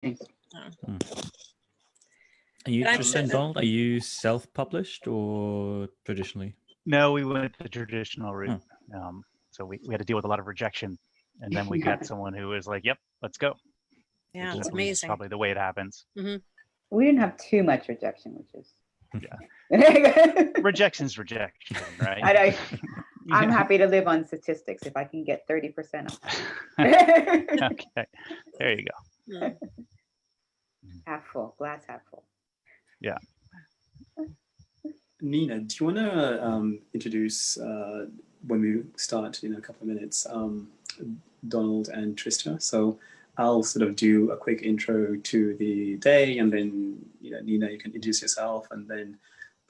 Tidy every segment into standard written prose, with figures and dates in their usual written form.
Oh. Are you, Trista and Donald, are you self-published or traditionally? No, we went the traditional route. So we had to deal with a lot of rejection. And then we got someone who was like, yep, let's go. Yeah, it's amazing. Probably the way it happens. Mm-hmm. We didn't have too much rejection, which is... Rejection's rejection, right? I'm happy to live on statistics if I can get 30% of Okay, there you go. Half full, glass half full. Yeah. Nina, do you want to introduce, when we start in a couple of minutes, Donald and Trista? So I'll sort of do a quick intro to the day, and then Nina, you can introduce yourself, and then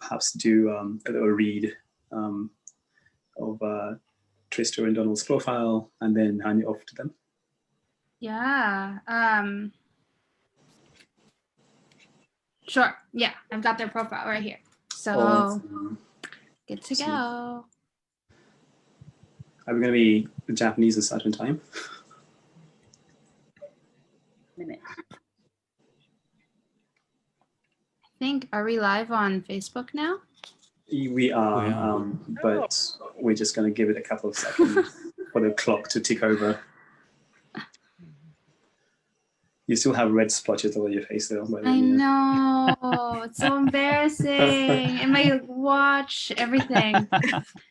perhaps do a little read of Trista and Donald's profile, and then hand it off to them. Yeah. Sure. Yeah, I've got their profile right here. So good to go. Are we going to be Japanese at a certain time? Minute. I think, are we live on Facebook now? We are, but we're just going to give it a couple of seconds for the clock to tick over. You still have red splotches all over your face, though. I know. It's so embarrassing. And my watch, everything.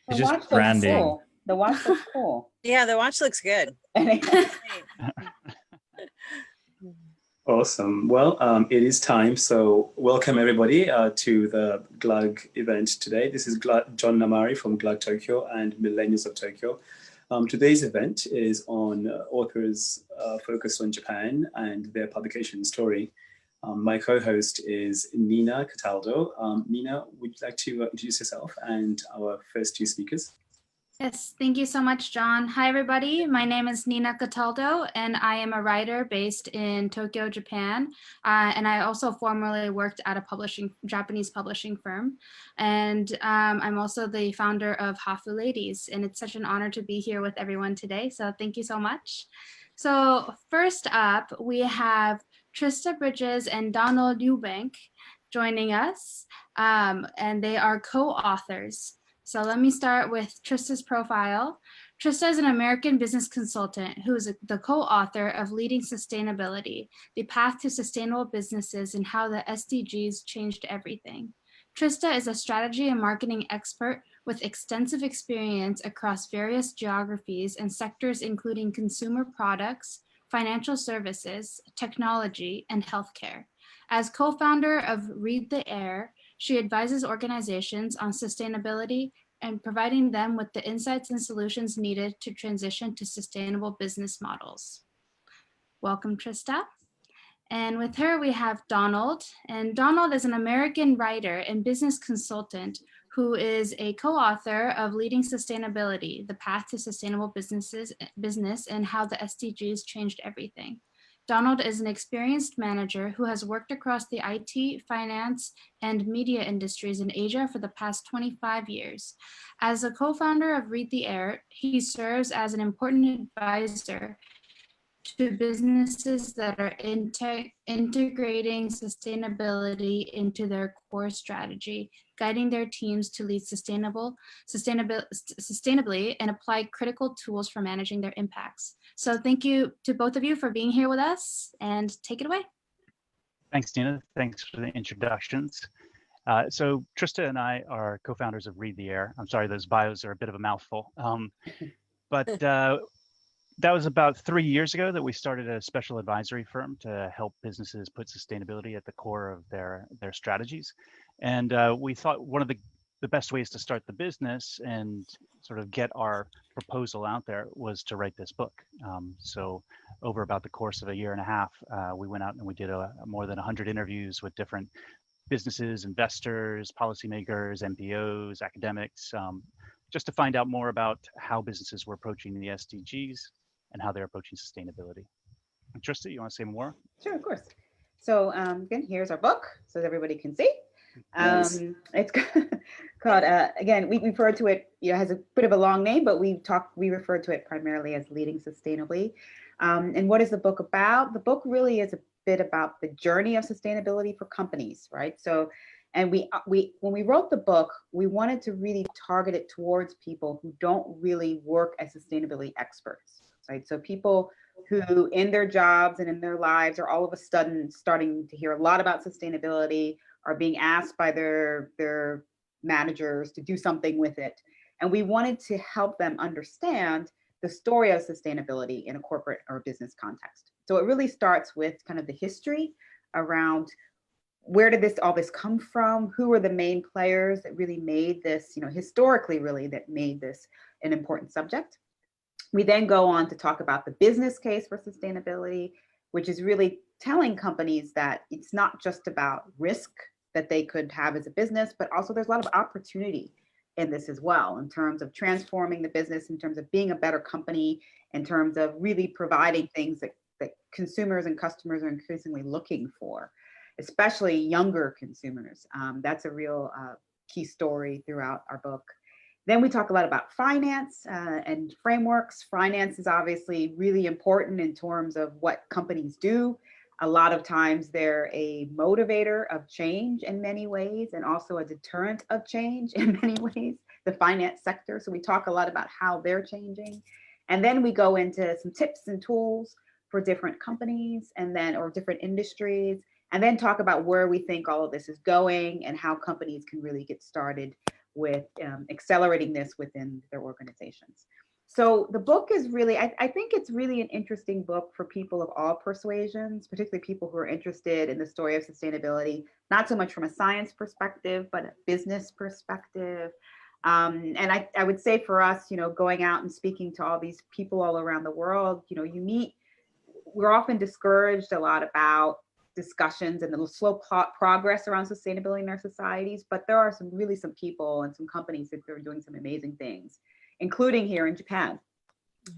It's just branding. Cool. The watch looks cool. Yeah, the watch looks good. Awesome. Well, it is time. So welcome, everybody, to the Glug event today. This is John Amari from Glug Tokyo and Millennials of Tokyo. Today's event is on authors focused on Japan and their publication story. My co-host is Nina Cataldo. Nina, would you like to introduce yourself and our first two speakers? Yes, thank you so much, John. Hi, everybody. My name is Nina Cataldo, and I am a writer based in Tokyo, Japan. And I also formerly worked at a Japanese publishing firm. And I'm also the founder of Hafu Ladies, and it's such an honor to be here with everyone today. So thank you so much. So first up, we have Trista Bridges and Donald Eubank joining us, and they are co-authors. So let me start with Trista's profile. Trista is an American business consultant who is the co-author of Leading Sustainability, The Path to Sustainable Businesses and How the SDGs Changed Everything. Trista is a strategy and marketing expert with extensive experience across various geographies and sectors, including consumer products, financial services, technology, and healthcare. As co-founder of Read the Air, she advises organizations on sustainability and providing them with the insights and solutions needed to transition to sustainable business models. Welcome, Trista. And with her, we have Donald. And Donald is an American writer and business consultant who is a co-author of Leading Sustainability, The Path to Sustainable Business and How the SDGs Changed Everything. Donald is an experienced manager who has worked across the IT, finance, and media industries in Asia for the past 25 years. As a co-founder of Read the Air, he serves as an important advisor to businesses that are integrating sustainability into their core strategy, guiding their teams to lead sustainably and apply critical tools for managing their impacts. So thank you to both of you for being here with us, and take it away. Thanks, Nina. Thanks for the introductions. So Trista and I are co-founders of Read the Air. I'm sorry, those bios are a bit of a mouthful. That was about 3 years ago that we started a special advisory firm to help businesses put sustainability at the core of their strategies. And we thought one of the best ways to start the business and sort of get our proposal out there was to write this book. So over about the course of a year and a half, we went out and we did more than 100 interviews with different businesses, investors, policymakers, NPOs, academics, just to find out more about how businesses were approaching the SDGs and how they're approaching sustainability. Trista, you want to say more? Sure, of course. So again, here's our book so that everybody can see. Yes. It's called, again, we refer to it, it has a bit of a long name, but we refer to it primarily as Leading Sustainably. And what is the book about? The book really is bit about the journey of sustainability for companies, right? So, and when we wrote the book, we wanted to really target it towards people who don't really work as sustainability experts, right? So people who in their jobs and in their lives are all of a sudden starting to hear a lot about sustainability, are being asked by their managers to do something with it. And we wanted to help them understand the story of sustainability in a corporate or business context. So it really starts with kind of the history around where did all this come from? Who were the main players that really made this, historically really that made this an important subject? We then go on to talk about the business case for sustainability, which is really telling companies that it's not just about risk that they could have as a business, but also there's a lot of opportunity in this as well, in terms of transforming the business, in terms of being a better company, in terms of really providing things that consumers and customers are increasingly looking for, especially younger consumers. That's a real key story throughout our book. Then we talk a lot about finance and frameworks. Finance is obviously really important in terms of what companies do. A lot of times they're a motivator of change in many ways, and also a deterrent of change in many ways, the finance sector. So we talk a lot about how they're changing. And then we go into some tips and tools for different companies or different industries, and then talk about where we think all of this is going and how companies can really get started with accelerating this within their organizations. So the book is really, I think it's really an interesting book for people of all persuasions, particularly people who are interested in the story of sustainability, not so much from a science perspective, but a business perspective. And I would say for us, going out and speaking to all these people all around the world, we're often discouraged a lot about discussions and the slow progress around sustainability in our societies, but there are some people and some companies that are doing some amazing things, including here in Japan.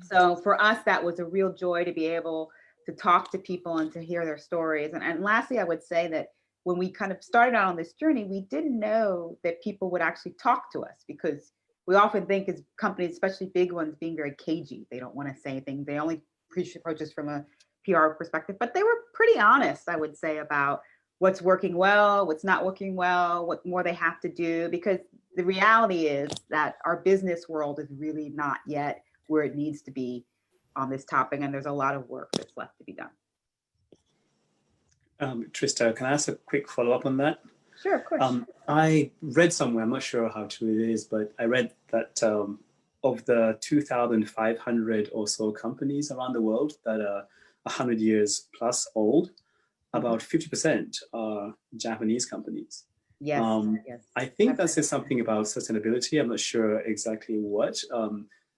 So for us, that was a real joy to be able to talk to people and to hear their stories. And lastly, I would say that when we kind of started out on this journey, we didn't know that people would actually talk to us, because we often think as companies, especially big ones, being very cagey. They don't want to say anything. They only approach us from a PR perspective, but they were pretty honest, I would say, about what's working well, what's not working well, what more they have to do, because the reality is that our business world is really not yet where it needs to be on this topic, and there's a lot of work that's left to be done. Trista, can I ask a quick follow-up on that? Sure, of course. I read somewhere, I'm not sure how true it is, but I read that of the 2,500 or so companies around the world that are 100 years plus old, about 50% are Japanese companies. Yes, yes. I think that says something about sustainability. I'm not sure exactly what.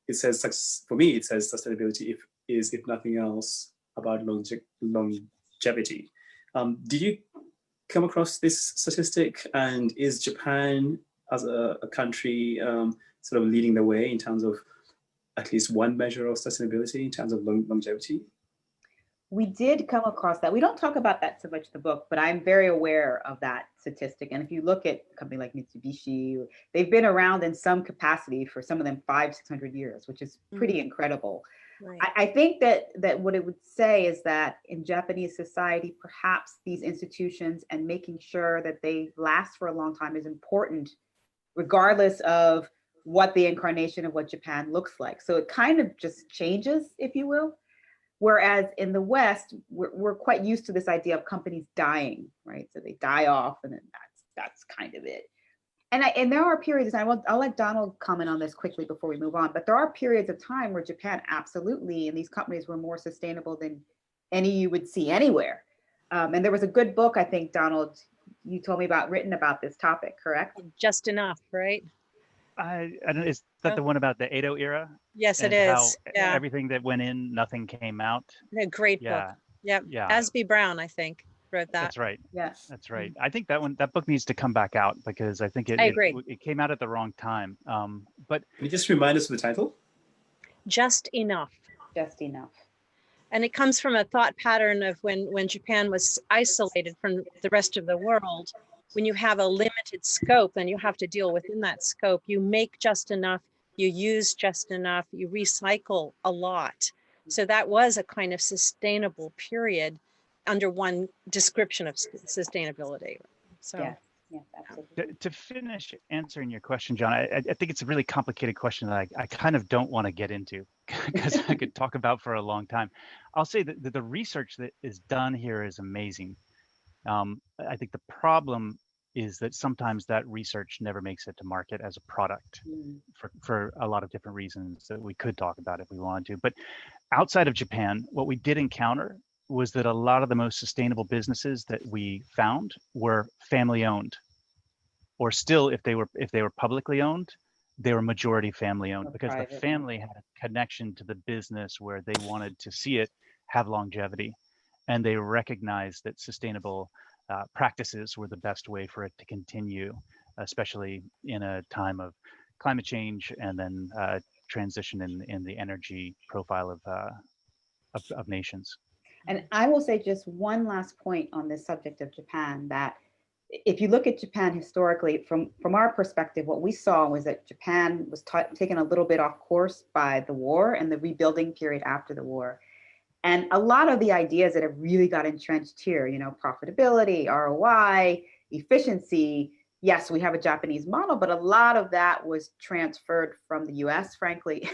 It says, for me, it says sustainability is, if nothing else, about longevity. Did you come across this statistic? And is Japan, as a country, sort of leading the way in terms of at least one measure of sustainability in terms of longevity? We did come across that. We don't talk about that so much in the book, but I'm very aware of that statistic. And if you look at a company like Mitsubishi, they've been around in some capacity for some of them 500-600 years, which is pretty incredible. Right. I think that what it would say is that in Japanese society, perhaps these institutions and making sure that they last for a long time is important, regardless of what the incarnation of what Japan looks like. So it kind of just changes, if you will. Whereas in the West, we're quite used to this idea of companies dying, right? So they die off, and then that's kind of it. And there are periods, and I'll let Donald comment on this quickly before we move on, but there are periods of time where Japan absolutely, and these companies were more sustainable than any you would see anywhere. And there was a good book, I think, Donald, you told me about, written about this topic, correct? Just Enough, right? I don't know, is that the one about the Edo era? Yes, it And is. how Yeah. everything that went in, nothing came out. A great Yeah. book. Yeah. Yeah. Asby Brown, I think, wrote that. That's right. Yes. That's right. I think that book needs to come back out, because I think I agree. it came out at the wrong time. But Can you just remind us of the title? Just Enough. Just Enough. And it comes from a thought pattern of when Japan was isolated from the rest of the world. When you have a limited scope and you have to deal within that scope, you make just enough, you use just enough, you recycle a lot. So that was a kind of sustainable period under one description of sustainability. So. Yeah. Yeah, absolutely. To finish answering your question, John, I think it's a really complicated question that I kind of don't want to get into because I could talk about for a long time. I'll say that the research that is done here is amazing. I think the problem is that sometimes that research never makes it to market as a product for a lot of different reasons that we could talk about if we wanted to. But outside of Japan, what we did encounter was that a lot of the most sustainable businesses that we found were family owned, or still if they were publicly owned, they were majority family owned, because the family had a connection to the business where they wanted to see it have longevity, and they recognized that sustainable practices were the best way for it to continue, especially in a time of climate change and then transition in the energy profile of nations. And I will say just one last point on this subject of Japan, that if you look at Japan historically, from our perspective, what we saw was that Japan was taken a little bit off course by the war and the rebuilding period after the war. And a lot of the ideas that have really got entrenched here, you know, profitability, ROI, efficiency, yes, we have a Japanese model, but a lot of that was transferred from the US, frankly,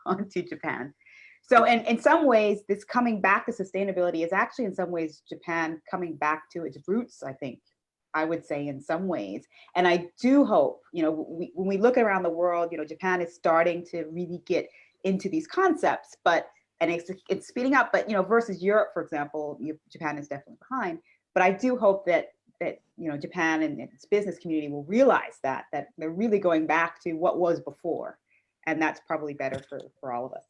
onto Japan. So in some ways, this coming back to sustainability is actually in some ways Japan coming back to its roots, I would say in some ways. And I do hope, you know, when we look around the world, you know, Japan is starting to really get into these concepts, and it's speeding up, but, you know, versus Europe, for example, Japan is definitely behind. But I do hope that you know, Japan and its business community will realize that they're really going back to what was before. And that's probably better for all of us.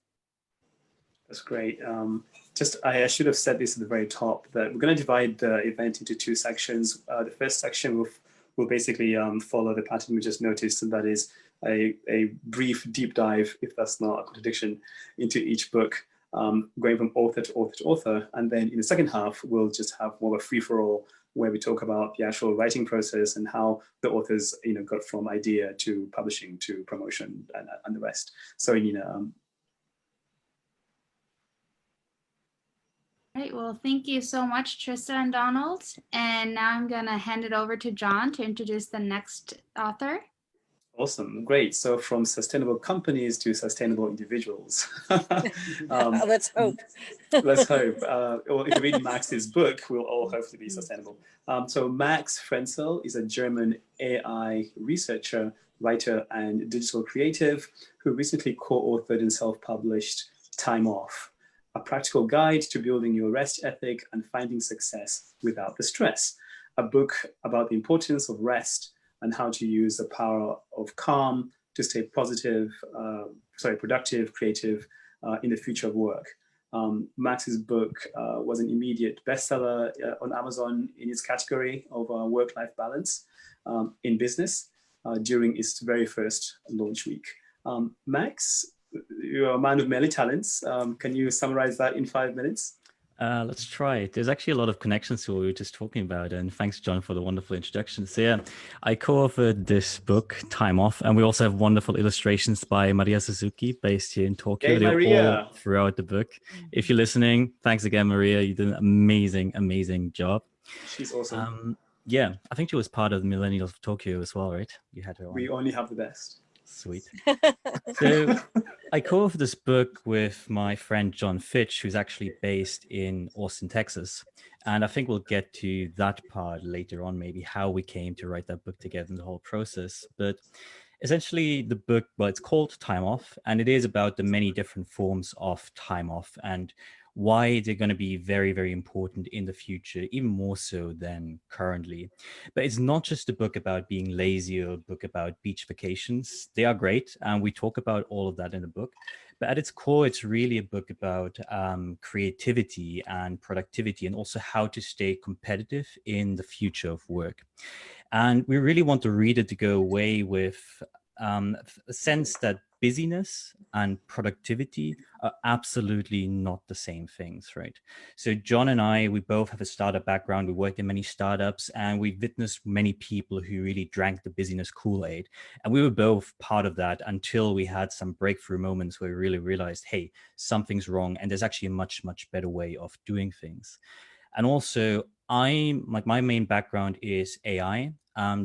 That's great. I should have said this at the very top, that we're going to divide the event into two sections. The first section will basically follow the pattern we just noticed, and that is a brief deep dive, if that's not a contradiction, into each book, going from author to author to author. And then in the second half, we'll just have more of a free-for-all where we talk about the actual writing process and how the authors, you know, got from idea to publishing to promotion and the rest. So, Nina. Right, well, thank you so much, Trista and Donald. And now I'm going to hand it over to John to introduce the next author. Awesome, great. So from sustainable companies to sustainable individuals. Let's hope. Let's hope. Well, if you read Max's book, we'll all hopefully be sustainable. So Max Frenzel is a German AI researcher, writer, and digital creative who recently co-authored and self-published Time Off, a practical guide to building your rest ethic and finding success without the stress, a book about the importance of rest and how to use the power of calm to stay productive, creative in the future of work. Max's book was an immediate bestseller on Amazon in its category of work-life balance in business during its very first launch week. Max, you're a man of many talents. Can you summarize that in 5 minutes? Let's try it. There's actually a lot of connections to what we were just talking about. And thanks, John, for the wonderful introduction. So yeah, I co-authored this book, Time Off, and we also have wonderful illustrations by Maria Suzuki, based here in Tokyo. Hey, Maria. All throughout the book. If you're listening, thanks again, Maria. You did an amazing, amazing job. She's awesome. Yeah, I think she was part of the Millennials of Tokyo as well, right? You had her on. We only have the best. Sweet. So I co-authored this book with my friend John Fitch, who's actually based in Austin, Texas. And I think we'll get to that part later on, maybe how we came to write that book together and the whole process. But essentially the book, well, it's called Time Off, and it is about the many different forms of time off and why they're going to be very, very important in the future, even more so than currently. But it's not just a book about being lazy or a book about beach vacations. They are great, and we talk about all of that in the book. But at its core, it's really a book about creativity and productivity, and also how to stay competitive in the future of work. And we really want the reader to go away with a sense that busyness and productivity are absolutely not the same things, right? So John and I, we both have a startup background. We worked in many startups, and we've witnessed many people who really drank the busyness Kool-Aid. And we were both part of that until we had some breakthrough moments where we really realized, hey, something's wrong, and there's actually a much, much better way of doing things. And also, my main background is AI.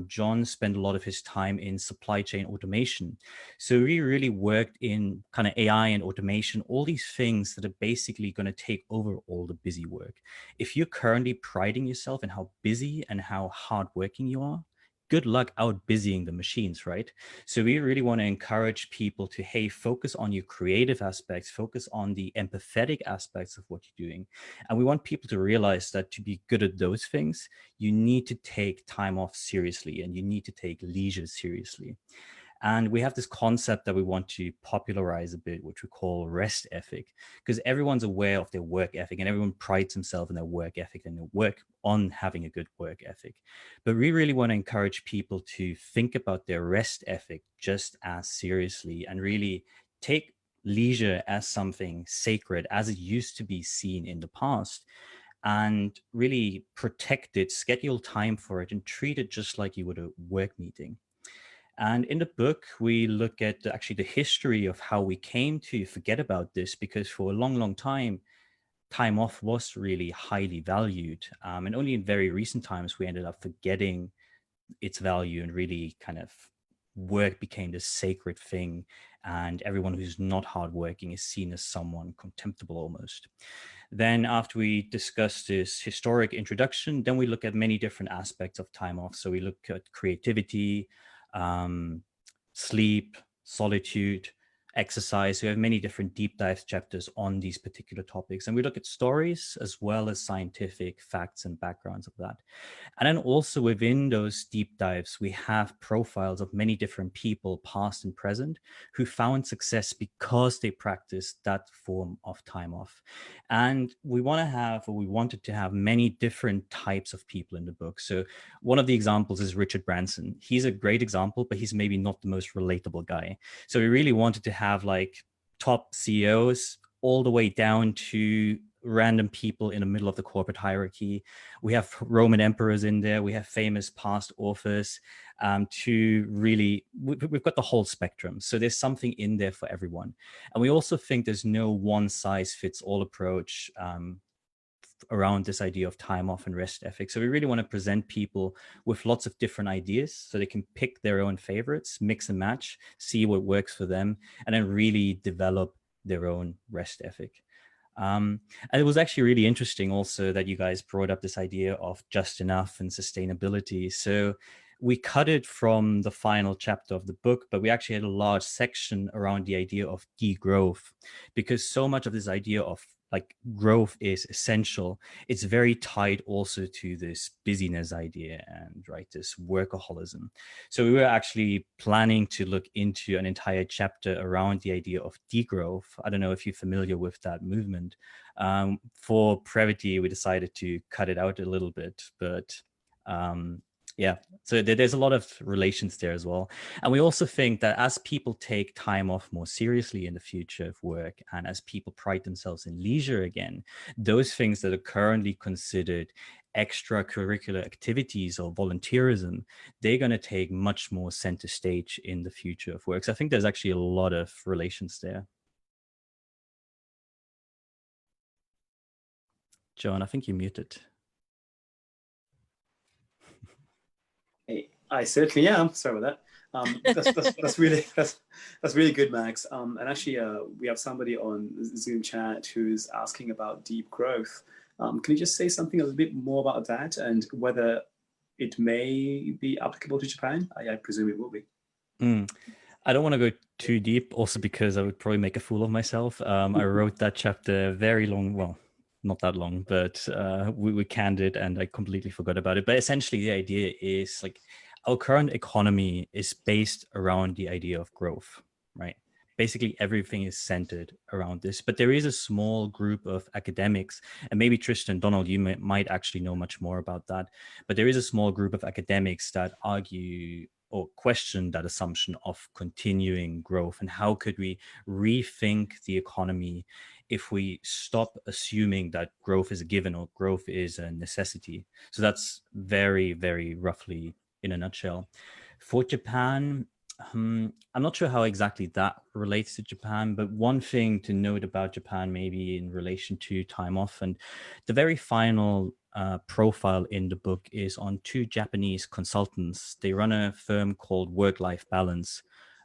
John spent a lot of his time in supply chain automation. So we really worked in kind of AI and automation, all these things that are basically going to take over all the busy work. If you're currently priding yourself in how busy and how hardworking you are, good luck out busying the machines, right? So we really want to encourage people to, hey, focus on your creative aspects, focus on the empathetic aspects of what you're doing. And we want people to realize that to be good at those things, you need to take time off seriously and you need to take leisure seriously. And we have this concept that we want to popularize a bit, which we call rest ethic, because everyone's aware of their work ethic and everyone prides themselves in their work ethic and their work on having a good work ethic. But we really want to encourage people to think about their rest ethic just as seriously and really take leisure as something sacred as it used to be seen in the past, and really protect it, schedule time for it, and treat it just like you would a work meeting. And in the book, we look at actually the history of how we came to forget about this, because for a long, long time off was really highly valued. And only in very recent times, we ended up forgetting its value and really kind of work became this sacred thing. And everyone who's not hardworking is seen as someone contemptible almost. Then after we discuss this historic introduction, then we look at many different aspects of time off. So we look at creativity, sleep, solitude, exercise. We have many different deep dive chapters on these particular topics. And we look at stories as well as scientific facts and backgrounds of that. And then also within those deep dives, we have profiles of many different people, past and present, who found success because they practiced that form of time off. And we wanted to have many different types of people in the book. So one of the examples is Richard Branson. He's a great example, but he's maybe not the most relatable guy. So we really wanted to have like top CEOs all the way down to random people in the middle of the corporate hierarchy. We have Roman emperors in there. We have famous past authors to really, we've got the whole spectrum. So there's something in there for everyone. And we also think there's no one size fits all approach around this idea of time off and rest ethic. So we really want to present people with lots of different ideas so they can pick their own favorites, mix and match, see what works for them, and then really develop their own rest ethic. And it was actually really interesting also that you guys brought up this idea of just enough and sustainability. So we cut it from the final chapter of the book, but we actually had a large section around the idea of degrowth, because so much of this idea of like growth is essential. It's very tied also to this busyness idea and this workaholism. So we were actually planning to look into an entire chapter around the idea of degrowth. I don't know if you're familiar with that movement. For brevity, we decided to cut it out a little bit, but yeah, so there's a lot of relations there as well. And we also think that as people take time off more seriously in the future of work, and as people pride themselves in leisure again, those things that are currently considered extracurricular activities or volunteerism, they're going to take much more center stage in the future of work. So I think there's actually a lot of relations there. John, I think you're muted. I certainly am. Sorry about that. That's really good, Max. And actually, we have somebody on Zoom chat who's asking about deep growth. Can you just say something a little bit more about that and whether it may be applicable to Japan? I presume it will be. I don't want to go too deep, also because I would probably make a fool of myself. I wrote that chapter very long. Well, not that long, but we canned it and I completely forgot about it. But essentially, the idea is like, our current economy is based around the idea of growth, right? Basically, everything is centered around this. But there is a small group of academics, and maybe Tristan, Donald, you might actually know much more about that. But there is a small group of academics that argue or question that assumption of continuing growth, and how could we rethink the economy if we stop assuming that growth is a given or growth is a necessity. So that's very, very roughly in a nutshell. For Japan, I'm not sure how exactly that relates to Japan, but one thing to note about Japan, maybe in relation to time off, and the very final profile in the book is on two Japanese consultants. They run a firm called Work-Life Balance.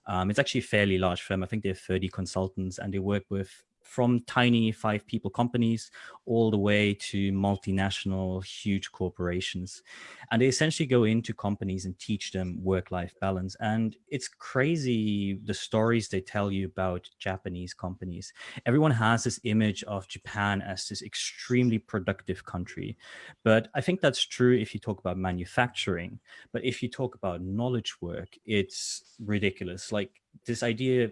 It's actually a fairly large firm. I think they have 30 consultants, and they work with from tiny 5-people companies all the way to multinational, huge corporations. And they essentially go into companies and teach them work-life balance. And it's crazy the stories they tell you about Japanese companies. Everyone has this image of Japan as this extremely productive country. But I think that's true if you talk about manufacturing. But if you talk about knowledge work, it's ridiculous. Like this idea,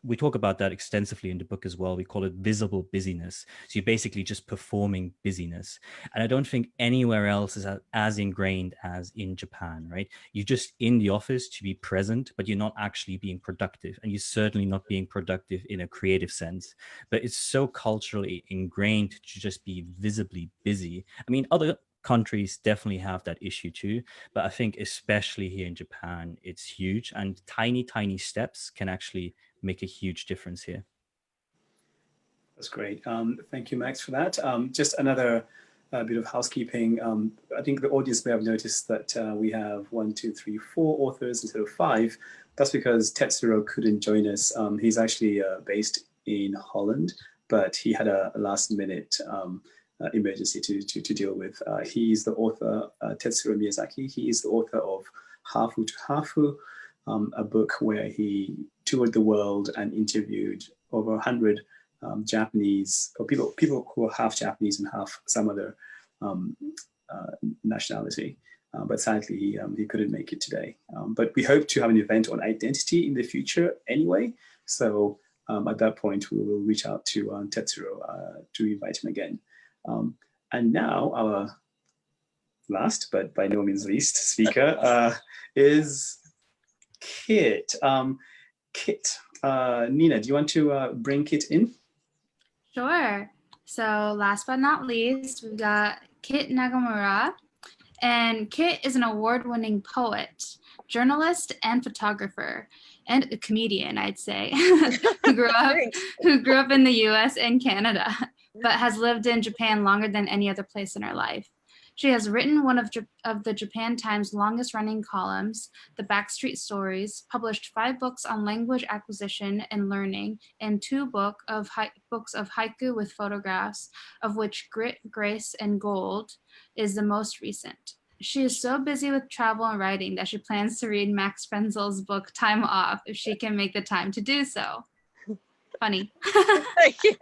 we talk about that extensively in the book as well. We call it visible busyness. So you're basically just performing busyness. And I don't think anywhere else is as ingrained as in Japan, right? You're just in the office to be present, but you're not actually being productive. And you're certainly not being productive in a creative sense. But it's so culturally ingrained to just be visibly busy. I mean, other countries definitely have that issue too, but I think especially here in Japan, it's huge. And tiny steps can actually make a huge difference here. That's great. Thank you, Max, for that. Just another bit of housekeeping. I think the audience may have noticed that we have 1, 2, 3, 4 authors instead of 5. That's because Tetsuro couldn't join us. He's actually based in Holland, but he had a last-minute emergency to deal with. He's the author, Tetsuro Miyazaki. He is the author of Hafu to Hafu, a book where he toured the world and interviewed over 100 Japanese, or people who are half Japanese and half some other nationality. But sadly, he couldn't make it today. But we hope to have an event on identity in the future anyway. So at that point, we will reach out to Tetsuro to invite him again. And now our last, but by no means least, speaker is Kit. Kit, Nina, do you want to bring Kit in? Sure. So last but not least, we've got Kit Nagamura. And Kit is an award-winning poet, journalist, and photographer, and a comedian, I'd say, who grew up in the US and Canada, but has lived in Japan longer than any other place in her life. She has written one of the Japan Times' longest-running columns, The Backstreet Stories, published 5 books on language acquisition and learning, and 2 books of haiku with photographs, of which Grit, Grace, and Gold is the most recent. She is so busy with travel and writing that she plans to read Max Frenzel's book, Time Off, if she can make the time to do so. Funny. Thank you.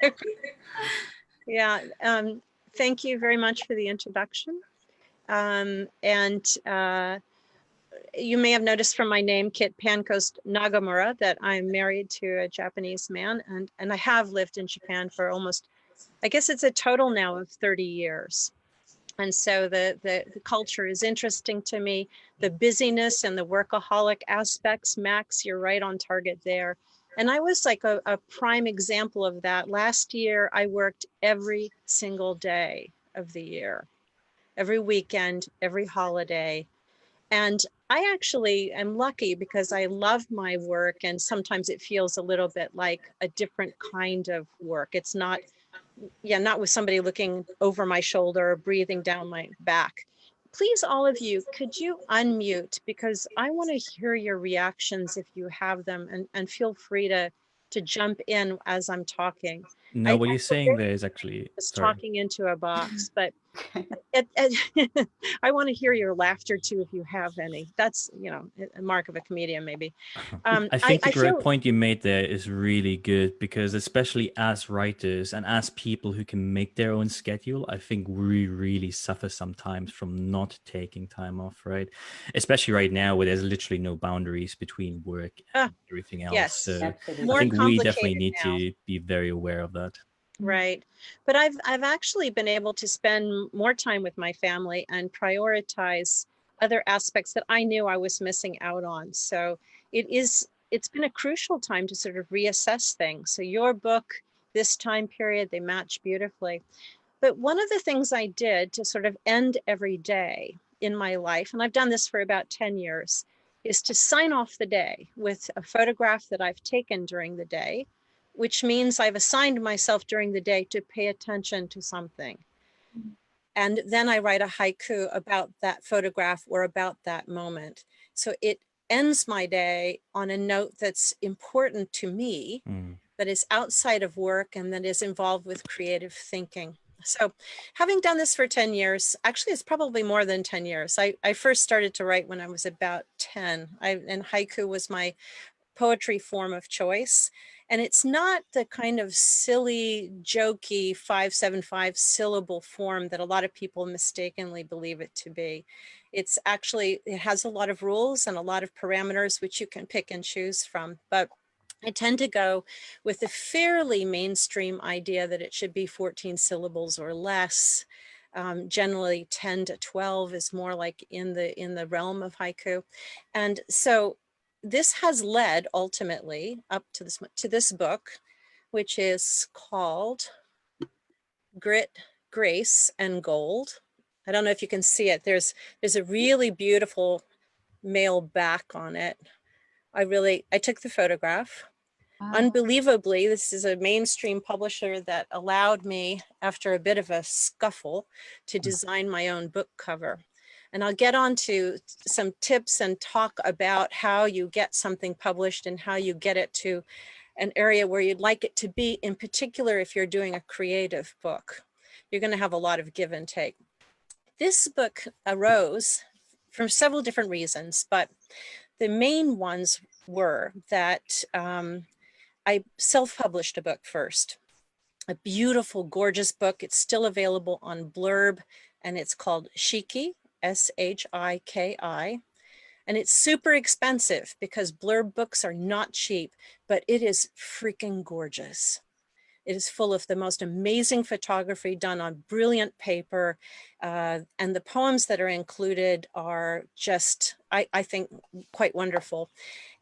Yeah. Thank you very much for the introduction. You may have noticed from my name, Kit Pancoast Nagamura, that I'm married to a Japanese man, and I have lived in Japan for almost, I guess it's a total now of 30 years. And so the culture is interesting to me. The busyness and the workaholic aspects, Max, you're right on target there. And I was like a prime example of that. Last year, I worked every single day of the year, every weekend, every holiday. And I actually am lucky because I love my work, and sometimes it feels a little bit like a different kind of work. It's not with somebody looking over my shoulder or breathing down my back. Please, all of you, could you unmute, because I want to hear your reactions if you have them, and feel free to jump in as I'm talking. No, what you're saying there is actually just talking into a box, but I want to hear your laughter too, if you have any. That's, a mark of a comedian, maybe. I think the great point you made there is really good, because especially as writers and as people who can make their own schedule, I think we really suffer sometimes from not taking time off, right? Especially right now where there's literally no boundaries between work and everything else. Yes, so I think we definitely need to be very aware of that. Right. But I've actually been able to spend more time with my family and prioritize other aspects that I knew I was missing out on. So it's been a crucial time to sort of reassess things. So your book, this time period, they match beautifully. But one of the things I did to sort of end every day in my life, and I've done this for about 10 years, is to sign off the day with a photograph that I've taken during the day, which means I've assigned myself during the day to pay attention to something. And then I write a haiku about that photograph or about that moment. So it ends my day on a note that's important to me, that is outside of work and that is involved with creative thinking. So having done this for 10 years, actually it's probably more than 10 years. I first started to write when I was about 10, and haiku was my poetry form of choice. And it's not the kind of silly, jokey 575 syllable form that a lot of people mistakenly believe it to be. It's actually, it has a lot of rules and a lot of parameters which you can pick and choose from. But I tend to go with a fairly mainstream idea that it should be 14 syllables or less. Generally 10 to 12 is more like in the realm of haiku. And so this has led ultimately up to this book, which is called Grit, Grace, and Gold. I don't know if you can see it. There's a really beautiful male back on it. I took the photograph. Wow. Unbelievably, this is a mainstream publisher that allowed me, after a bit of a scuffle, to design my own book cover. And I'll get on to some tips and talk about how you get something published and how you get it to an area where you'd like it to be, in particular if you're doing a creative book. You're going to have a lot of give and take. This book arose for several different reasons, but the main ones were that I self-published a book first. A beautiful, gorgeous book. It's still available on Blurb, and it's called Shiki, S-H-I-K-I. And it's super expensive because Blurb books are not cheap, but it is freaking gorgeous. It is full of the most amazing photography done on brilliant paper. And the poems that are included are just, I think, quite wonderful.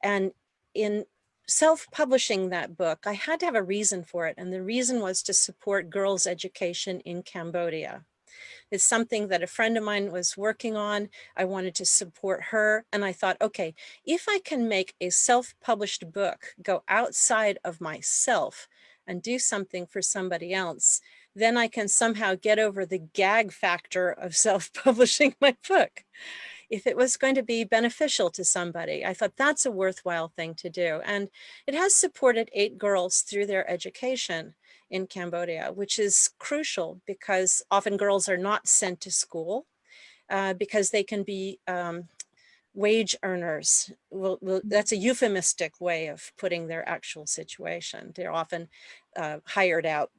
And in self-publishing that book, I had to have a reason for it. And the reason was to support girls' education in Cambodia. It's something that a friend of mine was working on. I wanted to support her. And I thought, okay, if I can make a self-published book go outside of myself and do something for somebody else, then I can somehow get over the gag factor of self-publishing my book. If it was going to be beneficial to somebody, I thought that's a worthwhile thing to do. And it has supported 8 girls through their education in Cambodia, which is crucial because often girls are not sent to school because they can be wage earners. That's a euphemistic way of putting their actual situation. They're often hired out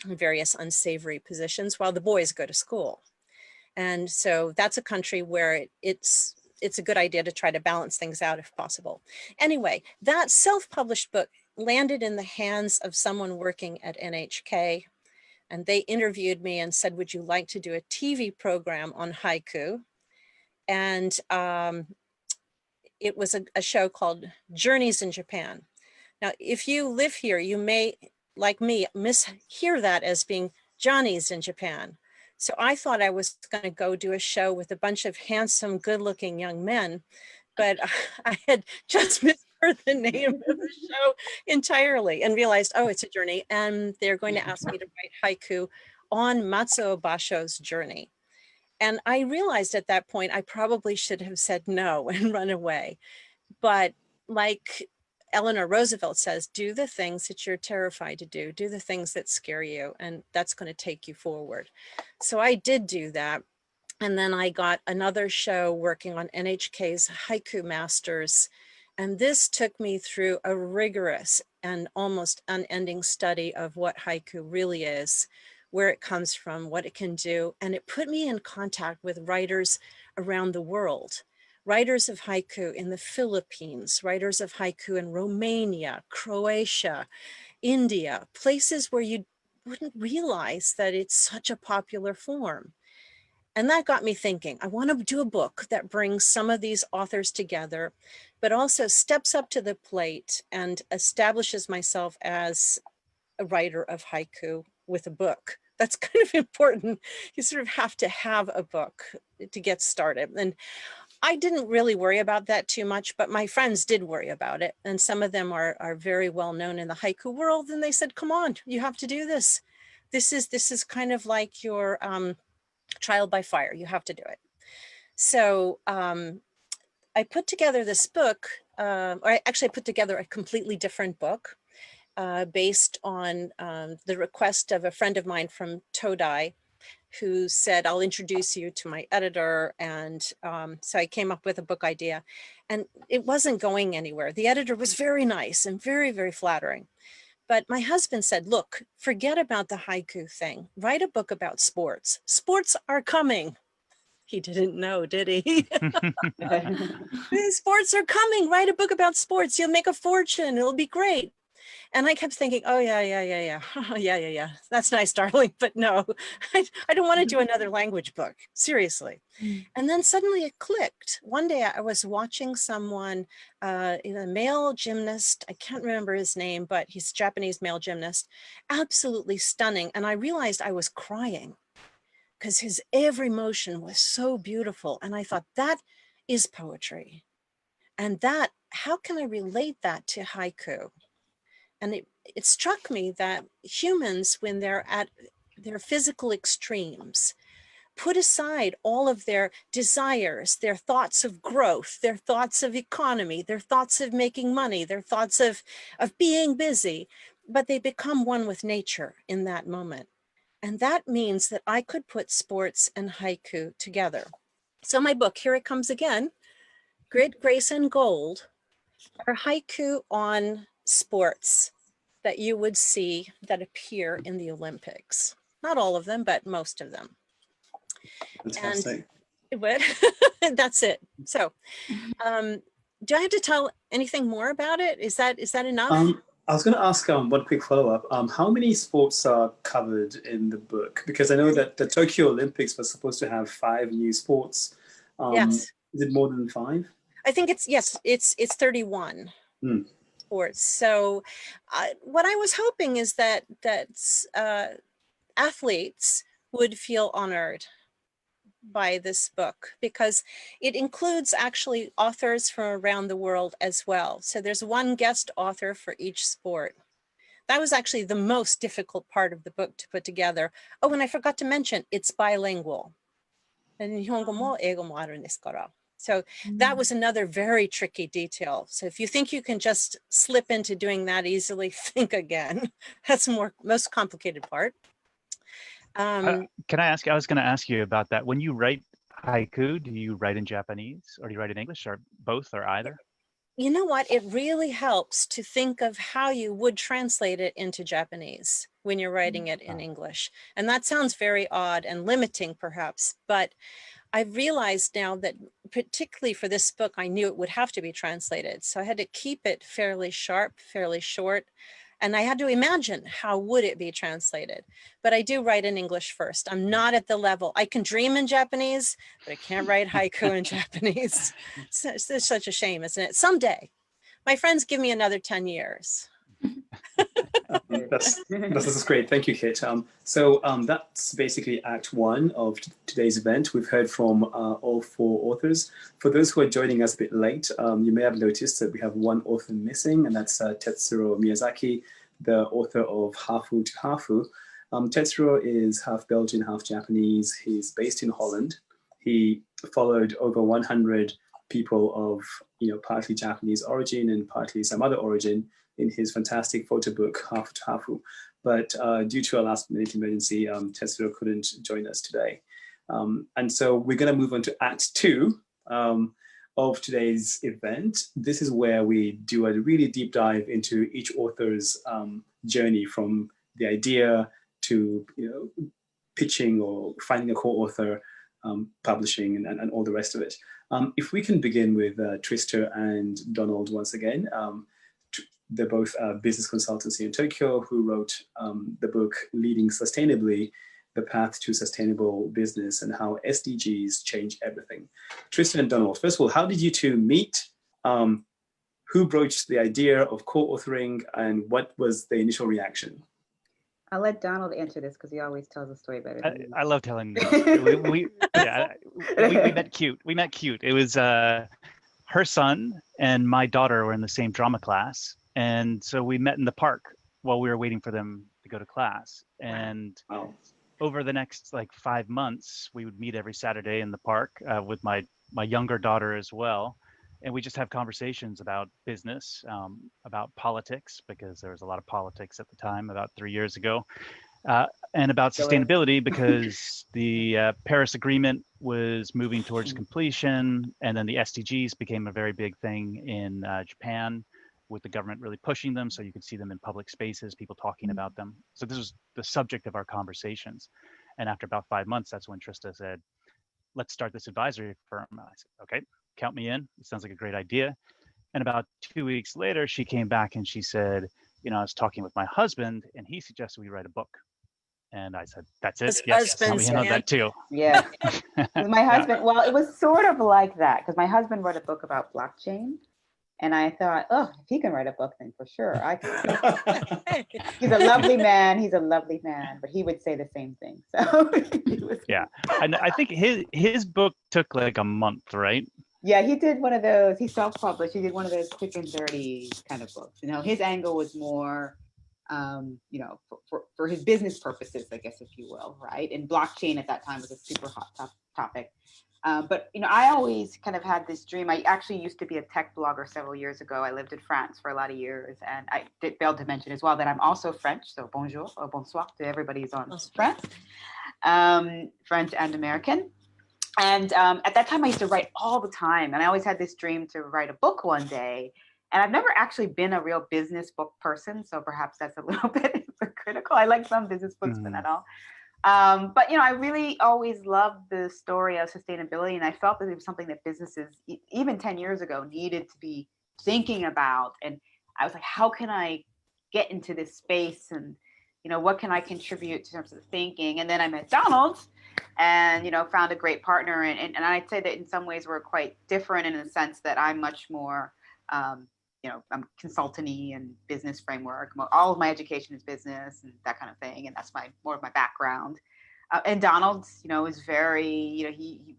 in various unsavory positions while the boys go to school. And so that's a country where it's a good idea to try to balance things out if possible. Anyway, that self-published book landed in the hands of someone working at NHK, and they interviewed me and said, would you like to do a TV program on haiku? And it was a show called Journeys in Japan. Now, if you live here, you may, like me, mishear that as being Johnny's in Japan. So I thought I was going to go do a show with a bunch of handsome, good-looking young men, but I had just misheard the name of the show entirely and realized, oh, it's a journey, and they're going to ask me to write haiku on Matsuo Basho's journey. And I realized at that point, I probably should have said no and run away. But like Eleanor Roosevelt says, do the things that you're terrified to do the things that scare you, and that's going to take you forward. So I did do that. And then I got another show working on NHK's Haiku Masters. And this took me through a rigorous and almost unending study of what haiku really is, where it comes from, what it can do. And it put me in contact with writers around the world. Writers of haiku in the Philippines, writers of haiku in Romania, Croatia, India, places where you wouldn't realize that it's such a popular form. And that got me thinking, I want to do a book that brings some of these authors together, but also steps up to the plate and establishes myself as a writer of haiku with a book. That's kind of important. You sort of have to have a book to get started. And I didn't really worry about that too much, but my friends did worry about it. And some of them are very well known in the haiku world. And they said, come on, you have to do this. This is kind of like your trial by fire. You have to do it. So I put together this book, or actually I put together a completely different book based on the request of a friend of mine from Todai, who said, I'll introduce you to my editor. And so I came up with a book idea, and it wasn't going anywhere. The editor was very nice and very, very flattering. But my husband said, look, forget about the haiku thing. Write a book about sports. Sports are coming. He didn't know, did he? Sports are coming. Write a book about sports. You'll make a fortune. It'll be great. And I kept thinking, oh, yeah. That's nice, darling. But no, I don't want to do another language book. Seriously. And then suddenly it clicked. One day I was watching someone, a male gymnast. I can't remember his name, but he's a Japanese male gymnast. Absolutely stunning. And I realized I was crying because his every motion was so beautiful. And I thought, that is poetry. And that, how can I relate that to haiku? And it struck me that humans, when they're at their physical extremes, put aside all of their desires, their thoughts of growth, their thoughts of economy, their thoughts of making money, their thoughts of being busy, but they become one with nature in that moment. And that means that I could put sports and haiku together. So my book, here it comes again, Grit, Grace, and Gold, are haiku on sports that you would see that appear in the Olympics. Not all of them, but most of them. Fantastic. And that's it. So do I have to tell anything more about it? Is that enough? I was going to ask one quick follow-up. How many sports are covered in the book? Because I know that the Tokyo Olympics was supposed to have 5 new sports. Yes. Is it more than 5? I think it's 31 sports. So what I was hoping is that athletes would feel honored by this book, because it includes actually authors from around the world as well. So there's one guest author for each sport. That was actually the most difficult part of the book to put together. Oh, and I forgot to mention, it's bilingual. And Nihongo mo eigo mo aru desu kara. So that was another very tricky detail. So if you think you can just slip into doing that easily, think again. That's the most complicated part. Can I ask you, I was going to ask you about that. When you write haiku, do you write in Japanese or do you write in English, or both, or either? You know what? It really helps to think of how you would translate it into Japanese when you're writing it in English. And that sounds very odd and limiting perhaps, but I've realized now that particularly for this book, I knew it would have to be translated. So I had to keep it fairly sharp, fairly short. And I had to imagine how would it be translated. But I do write in English first. I'm not at the level. I can dream in Japanese, but I can't write haiku in Japanese. It's such a shame, isn't it? Someday, my friends give me another 10 years. This is great. Thank you, Kit. So that's basically Act 1 of today's event. We've heard from all 4 authors. For those who are joining us a bit late, you may have noticed that we have one author missing, and that's Tetsuro Miyazaki, the author of Hafu to Hafu. Tetsuro is half Belgian, half Japanese. He's based in Holland. He followed over 100 people of partly Japanese origin and partly some other origin in his fantastic photo book, Hafu to Hafu. But due to a last-minute emergency, Tetsuro couldn't join us today. And so we're going to move on to Act 2 of today's event. This is where we do a really deep dive into each author's journey, from the idea to pitching or finding a co-author, publishing, and all the rest of it. If we can begin with Trista and Donald once again. They're both business consultancy in Tokyo, who wrote the book Leading Sustainably, The Path to Sustainable Business and How SDGs Change Everything. Trista and Donald, first of all, how did you two meet? Who broached the idea of co-authoring, and what was the initial reaction? I'll let Donald answer this because he always tells the story better than me. I love telling this. we met cute. We met cute. It was her son and my daughter were in the same drama class, and so we met in the park while we were waiting for them to go to class. And over the next like 5 months, we would meet every Saturday in the park with my younger daughter as well. And we just have conversations about business, about politics, because there was a lot of politics at the time about 3 years ago, and about sustainability because the Paris Agreement was moving towards completion, and then the SDGs became a very big thing in Japan, with the government really pushing them, so you could see them in public spaces, people talking about them. So this was the subject of our conversations. And after about 5 months, that's when Trista said, let's start this advisory firm. And I said, okay, count me in. It sounds like a great idea. And about 2 weeks later, she came back and she said, I was talking with my husband and he suggested we write a book. And I said, that's it. Yes, count me in on that too. Yeah. My husband, well, it was sort of like that because my husband wrote a book about blockchain. And I thought, oh, if he can write a book, then for sure I can. He's a lovely man. He's a lovely man, but he would say the same thing. So yeah, and I think his book took like a month, right? Yeah, he did one of those. He self-published. He did one of those quick and dirty kind of books. His angle was more, for his business purposes, I guess, if you will, right? And blockchain at that time was a super hot topic. But I always kind of had this dream. I actually used to be a tech blogger several years ago. I lived in France for a lot of years, and I did fail to mention as well that I'm also French. So bonjour or bonsoir to everybody who's on France, French and American. And at that time, I used to write all the time, and I always had this dream to write a book one day. And I've never actually been a real business book person, so perhaps that's a little bit critical. I like some business books, but not all. But I really always loved the story of sustainability, and I felt that it was something that businesses, even 10 years ago, needed to be thinking about. And I was like, how can I get into this space, and what can I contribute in terms of the thinking? And then I met Donald, and found a great partner. And I'd say that in some ways we're quite different in the sense that I'm much more, I'm consultant-y and business framework. All of my education is business and that kind of thing, and that's more of my background. And Donald, is very, he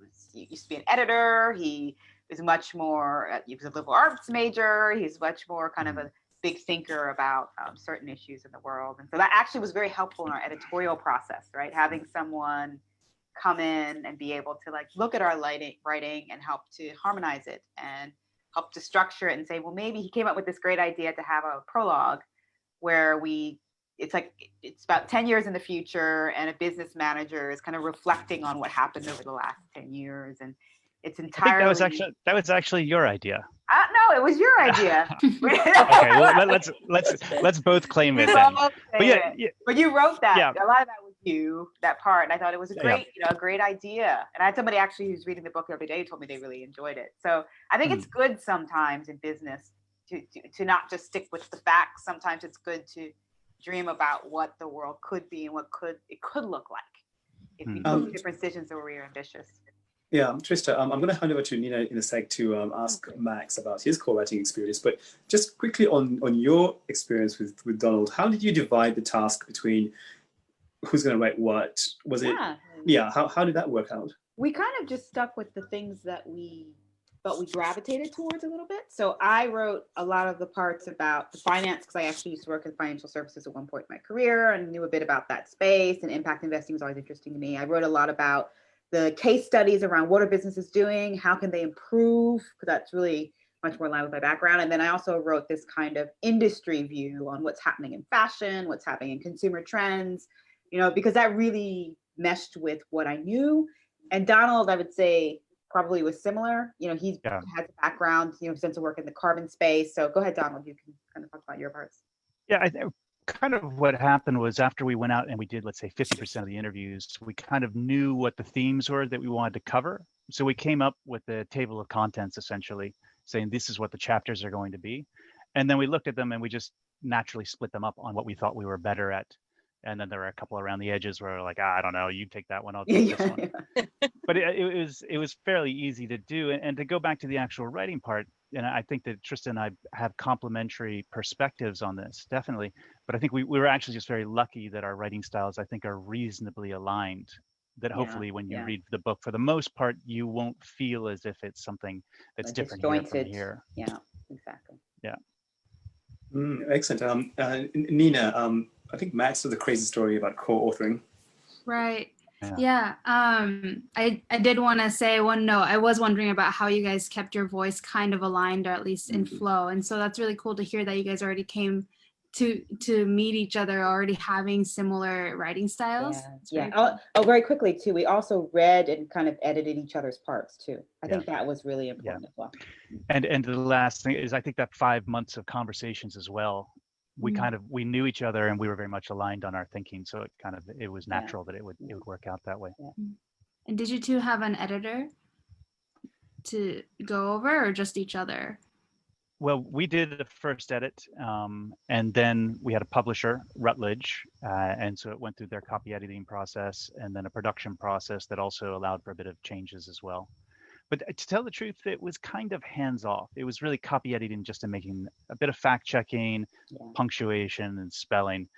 used to be an editor. He was much more. He was a liberal arts major. He's much more kind of a big thinker about certain issues in the world, and so that actually was very helpful in our editorial process, right? Having someone come in and be able to look at our writing and help to harmonize it and help to structure it and say, well, maybe he came up with this great idea to have a prologue where it's about 10 years in the future, and a business manager is kind of reflecting on what happened over the last 10 years. And it's entirely. I think that was actually your idea. No, it was your idea. Okay, well, let's both claim it then. But you wrote that. Yeah. A lot of that was you, that part. And I thought it was a great idea. And I had somebody actually who's reading the book the other day who told me they really enjoyed it. So I think it's good sometimes in business to not just stick with the facts. Sometimes it's good to dream about what the world could be and what it could look like if we took different decisions that were really ambitious. Yeah, Trista, I'm going to hand over to Nina in a sec to ask Max about his co-writing experience. But just quickly on your experience with Donald, how did you divide the task between who's going to write what? How did that work out? We kind of just stuck with the things that we felt we gravitated towards a little bit. So I wrote a lot of the parts about the finance, because I actually used to work in financial services at one point in my career and knew a bit about that space, and impact investing was always interesting to me. I wrote a lot about the case studies around what are businesses doing, how can they improve, because that's really much more in line with my background. And then I also wrote this kind of industry view on what's happening in fashion, what's happening in consumer trends, because that really meshed with what I knew. And Donald, I would say, probably was similar. He has a background, since work in the carbon space. So go ahead, Donald, you can kind of talk about your parts. Yeah, I think kind of what happened was after we went out and we did, let's say 50% of the interviews, we kind of knew what the themes were that we wanted to cover. So we came up with a table of contents, essentially saying this is what the chapters are going to be. And then we looked at them and we just naturally split them up on what we thought we were better at. And then there were a couple around the edges where we're like, I don't know, you take that one, I'll take this one. But it was fairly easy to do. And to go back to the actual writing part, and I think that Trista and I have complementary perspectives on this, definitely. But I think we were actually just very lucky that our writing styles, I think, are reasonably aligned. That hopefully when you read the book, for the most part, you won't feel as if it's something that's Like different here from disjointed. here. Yeah, exactly. Yeah. Excellent. Nina, I think Max has a crazy story about co-authoring. Right. Yeah. I did want to say one note. I was wondering about how you guys kept your voice kind of aligned, or at least in flow. And so that's really cool to hear that you guys already came to meet each other already having similar writing styles. Cool. Very quickly too, we also read and kind of edited each other's parts too. I think that was really important as well. And the last thing is, I think that 5 months of conversations as well, we knew each other and we were very much aligned on our thinking, so it was natural that it would work out that way. And did you two have an editor to go over, or just each other? Well, we did the first edit, and then we had a publisher, Routledge, and so it went through their copy editing process, and then a production process that also allowed for a bit of changes as well. But to tell the truth, it was kind of hands off. It was really copy editing, just in making a bit of fact checking, punctuation, and spelling.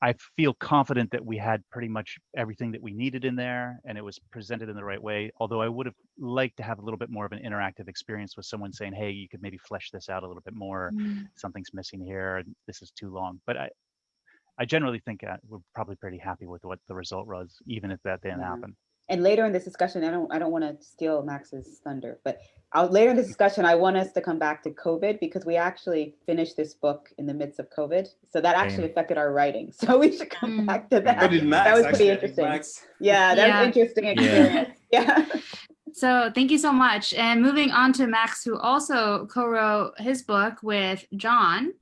I feel confident that we had pretty much everything that we needed in there, and it was presented in the right way. Although I would have liked to have a little bit more of an interactive experience with someone saying, hey, you could maybe flesh this out a little bit more. Something's missing here, and this is too long. But I generally think we're probably pretty happy with what the result was, even if that didn't happen. And later in this discussion, I don't want to steal Max's thunder, but later in this discussion, I want us to come back to COVID, because we actually finished this book in the midst of COVID. So that actually affected our writing. So we should come back to that. That was pretty interesting. Yeah, that was interesting experience. Yeah. So thank you so much. And moving on to Max, who also co-wrote his book with John.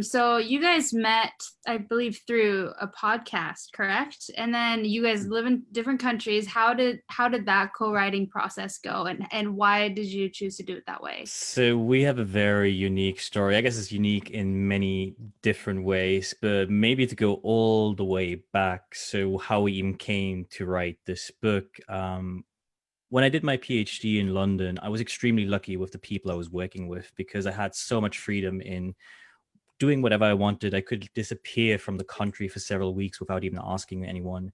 So you guys met, I believe, through a podcast, correct? And then you guys live in different countries. How did that co-writing process go, and why did you choose to do it that way? So we have a very unique story. I guess it's unique in many different ways, but maybe to go all the way back. So how we even came to write this book. When I did my PhD in London, I was extremely lucky with the people I was working with, because I had so much freedom in doing whatever I wanted. I could disappear from the country for several weeks without even asking anyone.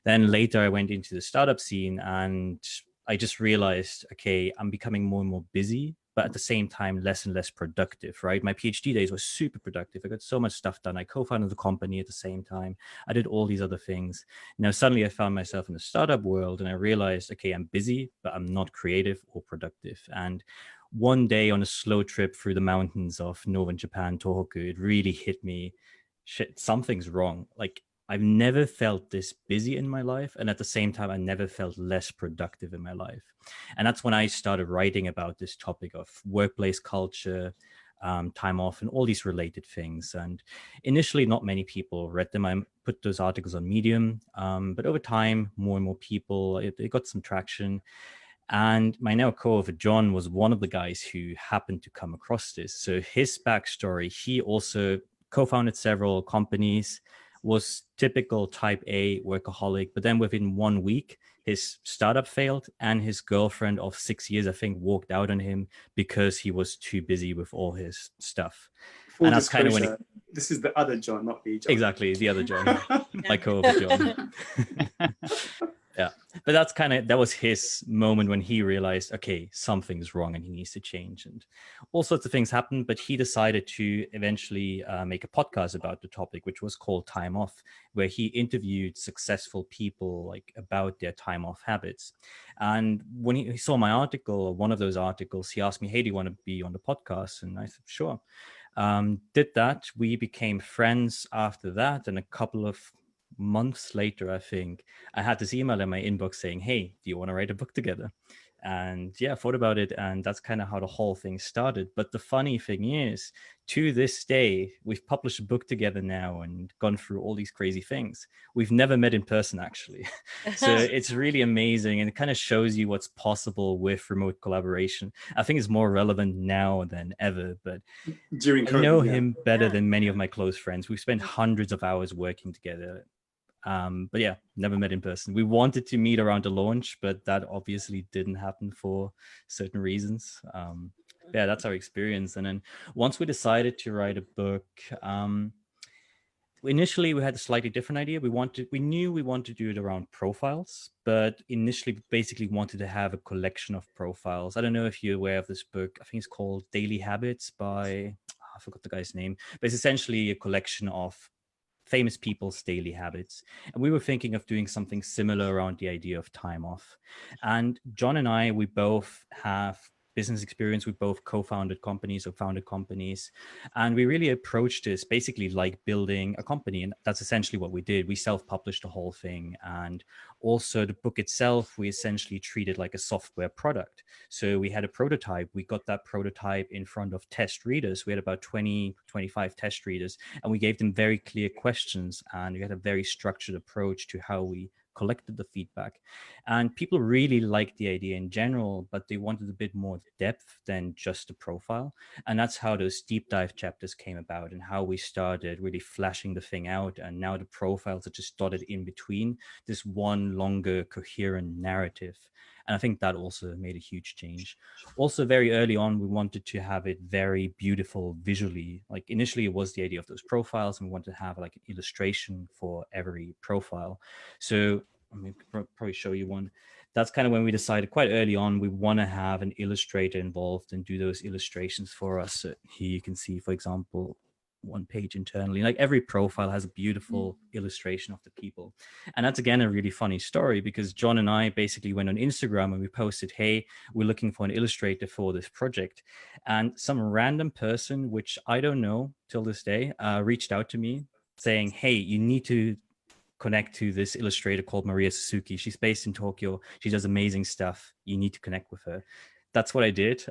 Then later I went into the startup scene, and I just realized, okay, I'm becoming more and more busy, but at the same time, less and less productive, right? My PhD days were super productive. I got so much stuff done. I co-founded the company at the same time. I did all these other things. Now, suddenly I found myself in the startup world, and I realized, okay, I'm busy, but I'm not creative or productive. And one day on a slow trip through the mountains of northern Japan, Tohoku, it really hit me, shit, something's wrong. Like, I've never felt this busy in my life. And at the same time, I never felt less productive in my life. And that's when I started writing about this topic of workplace culture, time off, and all these related things. And initially, not many people read them. I put those articles on Medium, but over time, more and more people, it got some traction. And my now co-author, John, was one of the guys who happened to come across this. So his backstory, he also co-founded several companies, was typical type A workaholic, but then within 1 week, his startup failed, and his girlfriend of 6 years, I think, walked out on him because he was too busy with all his stuff. Full and that's kind of when this is the other John, not the John. Exactly, the other John, my co-author John. Yeah, but that was his moment when he realized, okay, something's wrong and he needs to change. And all sorts of things happened, but he decided to eventually make a podcast about the topic, which was called Time Off, where he interviewed successful people like about their time off habits. And when he saw my article, or one of those articles, he asked me, hey, do you want to be on the podcast? And I said, sure. Did that. We became friends after that, and a couple of months later, I think, I had this email in my inbox saying, hey, do you want to write a book together? And yeah, I thought about it, and that's kind of how the whole thing started. But the funny thing is, to this day, we've published a book together now and gone through all these crazy things. We've never met in person, actually. So it's really amazing, and it kind of shows you what's possible with remote collaboration. I think it's more relevant now than ever, but during COVID, I know him better than many of my close friends. We've spent hundreds of hours working together. But yeah, never met in person. We wanted to meet around the launch, but that obviously didn't happen for certain reasons. Yeah, that's our experience. And then once we decided to write a book, initially we had a slightly different idea. We knew we wanted to do it around profiles, but initially basically wanted to have a collection of profiles. I don't know if you're aware of this book. I think it's called Daily Habits by, I forgot the guy's name, but it's essentially a collection of famous people's daily habits. And we were thinking of doing something similar around the idea of time off. And John and I, we both have business experience. We both co-founded companies or founded companies. And we really approached this basically like building a company. And that's essentially what we did. We self-published the whole thing. And also the book itself, we essentially treated like a software product. So we had a prototype. We got that prototype in front of test readers. We had about 20, 25 test readers, and we gave them very clear questions. And we had a very structured approach to how we collected the feedback. And people really liked the idea in general, but they wanted a bit more depth than just a profile. And that's how those deep dive chapters came about and how we started really flashing the thing out. And now the profiles are just dotted in between this one longer coherent narrative. And I think that also made a huge change. Also, very early on, we wanted to have it very beautiful visually. Like initially it was the idea of those profiles, and we wanted to have like an illustration for every profile. So I mean, probably show you one. That's kind of when we decided quite early on, we want to have an illustrator involved and do those illustrations for us. So here you can see, for example, one page internally, like every profile has a beautiful illustration of the people. And that's again a really funny story, because John and I basically went on Instagram and we posted, hey, we're looking for an illustrator for this project. And some random person, which I don't know till this day, reached out to me saying, hey, you need to connect to this illustrator called Maria Suzuki. She's based in Tokyo. She does amazing stuff. You need to connect with her. That's what I did.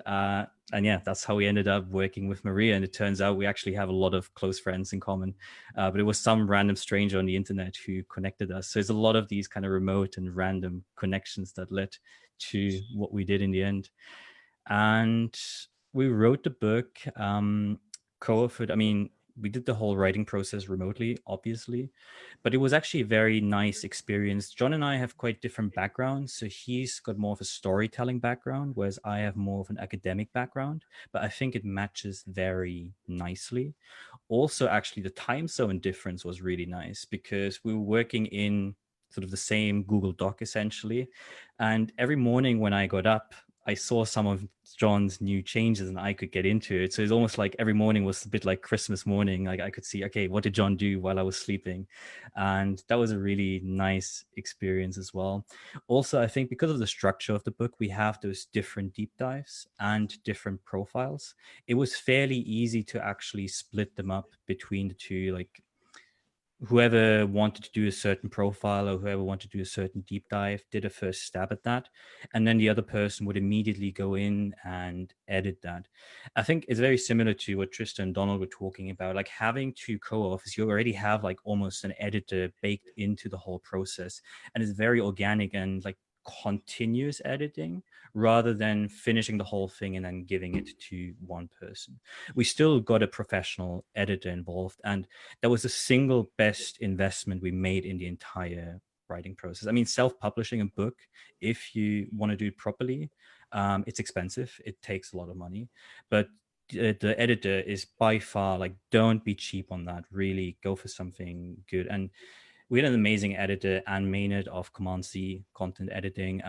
And yeah, that's how we ended up working with Maria. And it turns out we actually have a lot of close friends in common. But it was some random stranger on the internet who connected us. So there's a lot of these kind of remote and random connections that led to what we did in the end. And we wrote the book, co-authored. I mean, we did the whole writing process remotely, obviously, but it was actually a very nice experience. John and I have quite different backgrounds. So he's got more of a storytelling background, whereas I have more of an academic background, but I think it matches very nicely. Also, actually, the time zone difference was really nice because we were working in sort of the same Google Doc essentially. And every morning when I got up, I saw some of John's new changes and I could get into it. So it's almost like every morning was a bit like Christmas morning. Like I could see, okay, what did John do while I was sleeping? And that was a really nice experience as well. Also, I think because of the structure of the book, we have those different deep dives and different profiles. It was fairly easy to actually split them up between the two, like whoever wanted to do a certain profile or whoever wanted to do a certain deep dive did a first stab at that. And then the other person would immediately go in and edit that. I think it's very similar to what Trista and Donald were talking about, like having two co-authors, you already have like almost an editor baked into the whole process. And it's very organic and like continuous editing rather than finishing the whole thing and then giving it to one person. We still got a professional editor involved, and that was the single best investment we made in the entire writing process. I mean, self-publishing a book, if you want to do it properly, it's expensive. It takes a lot of money, but the editor is by far like, don't be cheap on that. Really go for something good. And we had an amazing editor, Anne Maynard of Command C Content Editing,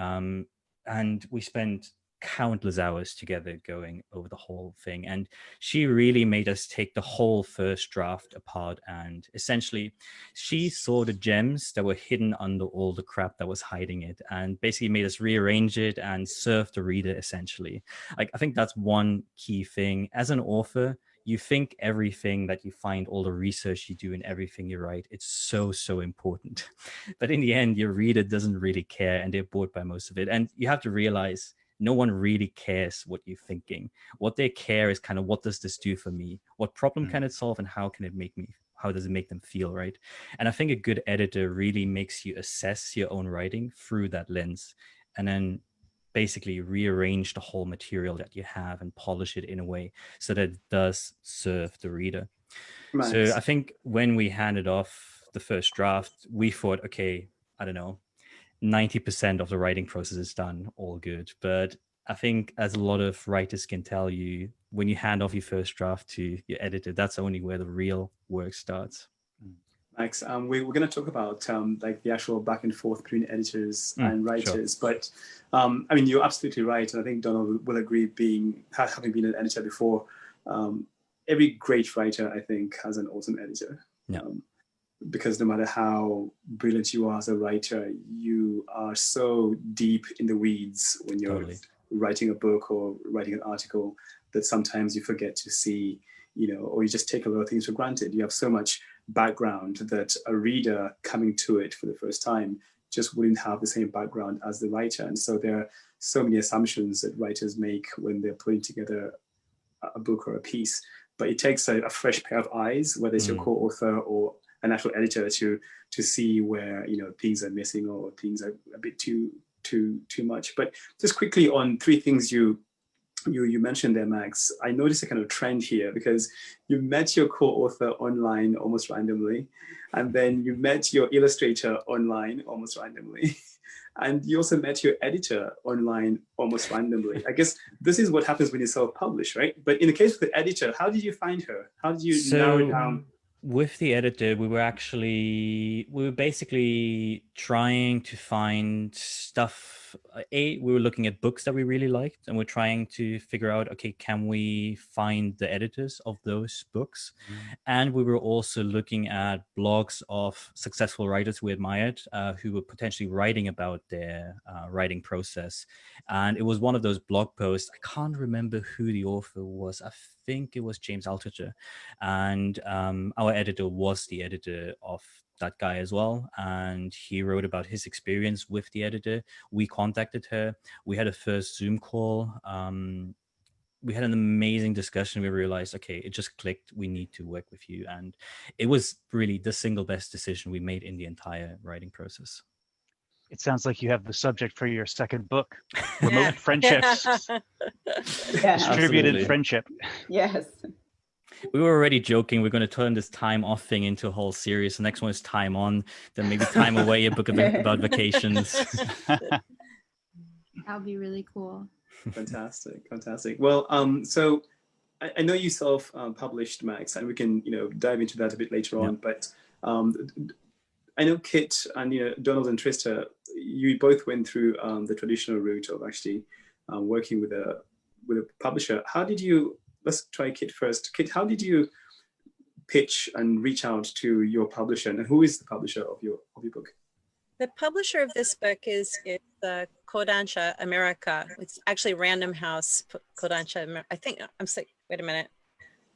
and we spent countless hours together going over the whole thing. And she really made us take the whole first draft apart. And essentially, she saw the gems that were hidden under all the crap that was hiding it, and basically made us rearrange it and serve the reader, essentially. Like, I think that's one key thing. As an author, you think everything that you find, all the research you do and everything you write, it's so important. But in the end, your reader doesn't really care and they're bored by most of it. And you have to realize no one really cares what you're thinking. What they care is kind of, what does this do for me? What problem can it solve, and how can it make me, how does it make them feel, right? And I think a good editor really makes you assess your own writing through that lens, and then basically rearrange the whole material that you have and polish it in a way so that it does serve the reader. Nice. So I think when we handed off the first draft, we thought, okay, I don't know, 90% of the writing process is done, all good. But I think, as a lot of writers can tell you, when you hand off your first draft to your editor, that's only where the real work starts. Max, we're going to talk about like the actual back and forth between editors and writers, sure. But I mean, you're absolutely right, and I think Donald will agree. Having been an editor before, every great writer, I think, has an awesome editor. Yeah. Because no matter how brilliant you are as a writer, you are so deep in the weeds when you're writing a book or writing an article that sometimes you forget to see, or you just take a lot of things for granted. You have so much background that a reader coming to it for the first time just wouldn't have the same background as the writer. And so there are so many assumptions that writers make when they're putting together a book or a piece. But it takes a fresh pair of eyes, whether it's your co-author or an actual editor, to see where things are missing or things are a bit too much. But just quickly on three things you mentioned there, Max, I noticed a kind of trend here, because you met your co-author online almost randomly, and then you met your illustrator online almost randomly, and you also met your editor online almost randomly. I guess this is what happens when you self-publish, right? But in the case of the editor, how did you find her? How did you narrow it down? With the editor, we were basically trying to find stuff. We were looking at books that we really liked, and we're trying to figure out, okay, can we find the editors of those books? And we were also looking at blogs of successful writers we admired, who were potentially writing about their writing process. And it was one of those blog posts. I can't remember who the author was. I think it was James Altucher, and our editor was the editor of that guy as well, and he wrote about his experience with the editor. We contacted her. We had a first Zoom call. We had an amazing discussion. We realized, okay, it just clicked. We need to work with you, and it was really the single best decision we made in the entire writing process. It sounds like you have the subject for your second book, Remote Friendships. Distributed friendship. Yes. We were already joking, we're going to turn this time off thing into a whole series. The next one is time on, then maybe time away, a book about vacations. That would be really cool. Fantastic. Well, so I know you self-published, Max, and we can dive into that a bit later on. But I know Kit and Donald and Trista, you both went through the traditional route of actually working with a publisher. How did you? Let's try Kit first. Kit, how did you pitch and reach out to your publisher, and who is the publisher of your book? The publisher of this book is Kodansha America. It's actually Random House Kodansha. I think I'm saying. Wait a minute.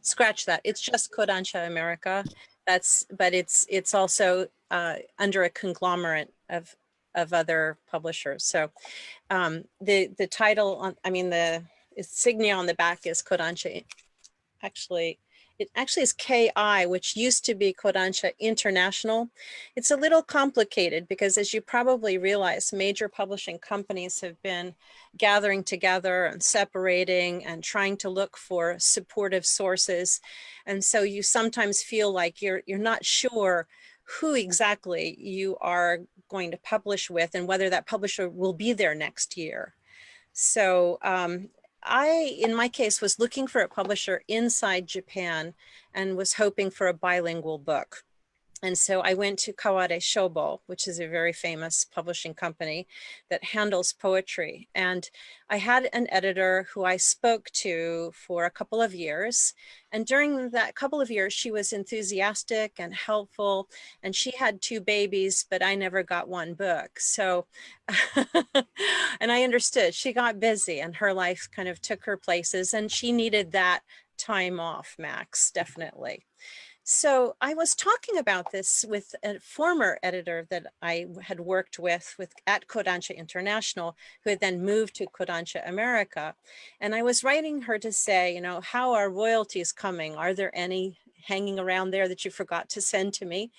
Scratch that. It's just Kodansha America. But it's also under a conglomerate of other publishers. So the title the insignia on the back is Kodansha. It actually is KI, which used to be Kodansha International. It's a little complicated because, as you probably realize, major publishing companies have been gathering together and separating and trying to look for supportive sources. And so you sometimes feel like you're not sure who exactly you are going to publish with and whether that publisher will be there next year. So in my case, was looking for a publisher inside Japan and was hoping for a bilingual book. And so I went to Kaware Shobo, which is a very famous publishing company that handles poetry. And I had an editor who I spoke to for a couple of years. And during that couple of years, she was enthusiastic and helpful. And she had 2 babies, but I never got one book. So, and I understood she got busy and her life kind of took her places, and she needed that time off, Max, definitely. So I was talking about this with a former editor that I had worked with at Kodansha International, who had then moved to Kodansha America. And I was writing her to say, how are royalties coming? Are there any hanging around there that you forgot to send to me?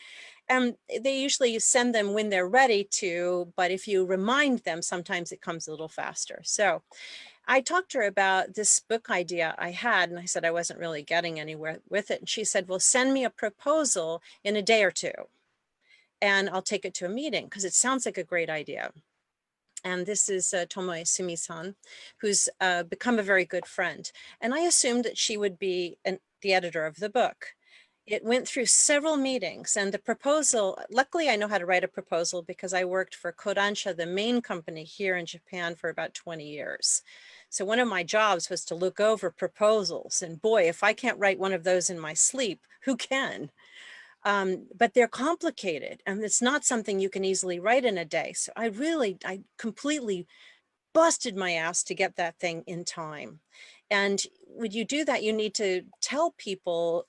And they usually send them when they're ready to, but if you remind them, sometimes it comes a little faster. So I talked to her about this book idea I had, and I said I wasn't really getting anywhere with it. And she said, well, send me a proposal in a day or 2. and I'll take it to a meeting because it sounds like a great idea. And this is Tomoe Sumi-san, who's become a very good friend. And I assumed that she would be the editor of the book. It went through several meetings, and the proposal, luckily I know how to write a proposal because I worked for Kodansha, the main company here in Japan, for about 20 years. So one of my jobs was to look over proposals, and boy, if I can't write one of those in my sleep, who can? But they're complicated, and it's not something you can easily write in a day. So I completely busted my ass to get that thing in time. And when you do that, you need to tell people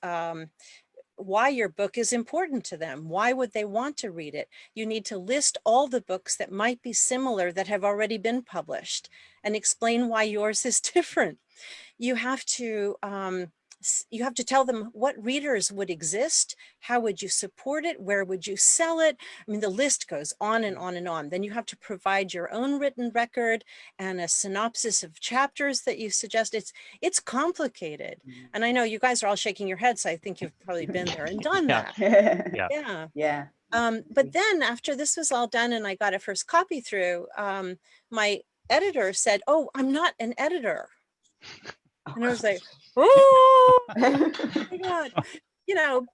why your book is important to them. Why would they want to read it? You need to list all the books that might be similar that have already been published and explain why yours is different. You have to tell them what readers would exist, how would you support it, where would you sell it? I mean, the list goes on and on and on. Then you have to provide your own written record and a synopsis of chapters that you suggest. It's complicated. And I know you guys are all shaking your heads, so I think you've probably been there and done that. Yeah. But then after this was all done and I got a first copy through, my editor said, "Oh, I'm not an editor." And I was like, oh my God,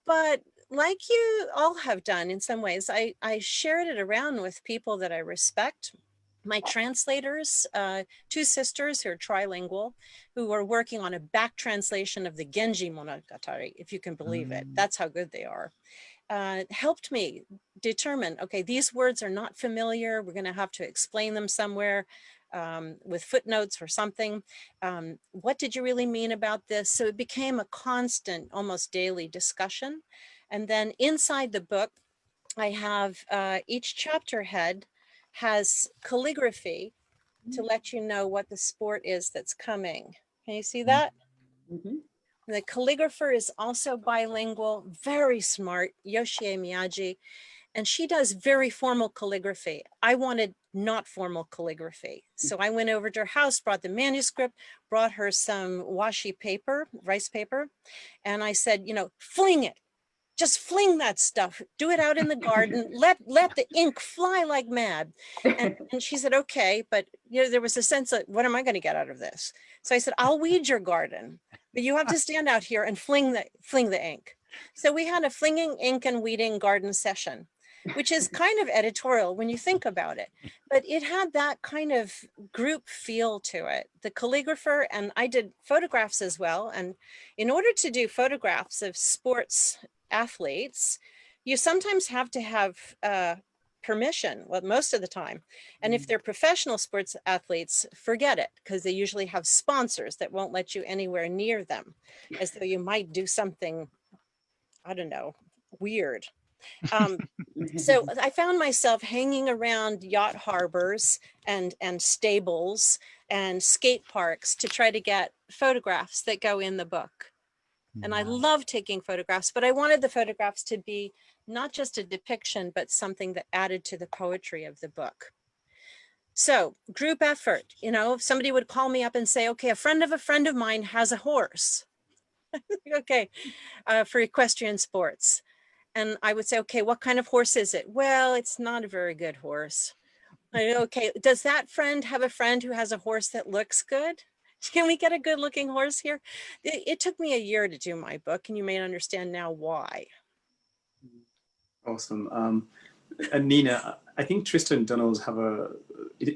but like you all have done in some ways, I shared it around with people that I respect. My translators, 2 sisters who are trilingual, who were working on a back translation of the Genji Monogatari, if you can believe it. That's how good they are. Helped me determine, okay, these words are not familiar. We're going to have to explain them somewhere. With footnotes or something. What did you really mean about this? So it became a constant, almost daily discussion. And then inside the book, I have each chapter head has calligraphy to let you know what the sport is that's coming. Can you see that? Mm-hmm. The calligrapher is also bilingual, very smart, Yoshie Miyagi. And she does very formal calligraphy. I wanted not formal calligraphy. So I went over to her house, brought the manuscript, brought her some washi paper, rice paper. And I said, fling it. Just fling that stuff. Do it out in the garden. Let the ink fly like mad. And she said, okay. But there was a sense of, what am I going to get out of this? So I said, I'll weed your garden, but you have to stand out here and fling the ink. So we had a flinging ink and weeding garden session, which is kind of editorial when you think about it, but it had that kind of group feel to it. The calligrapher, and I did photographs as well. And in order to do photographs of sports athletes, you sometimes have to have permission, well, most of the time. And if they're professional sports athletes, forget it, because they usually have sponsors that won't let you anywhere near them, as though you might do something, I don't know, weird. So I found myself hanging around yacht harbors and stables and skate parks to try to get photographs that go in the book. And I love taking photographs, but I wanted the photographs to be not just a depiction, but something that added to the poetry of the book. So group effort, if somebody would call me up and say, okay, a friend of mine has a horse. Okay, for equestrian sports. And I would say, okay, what kind of horse is it? Well, it's not a very good horse. Okay, does that friend have a friend who has a horse that looks good? Can we get a good looking horse here? It took me a year to do my book, and you may understand now why. Awesome. And Nina, I think Trista and Donald have a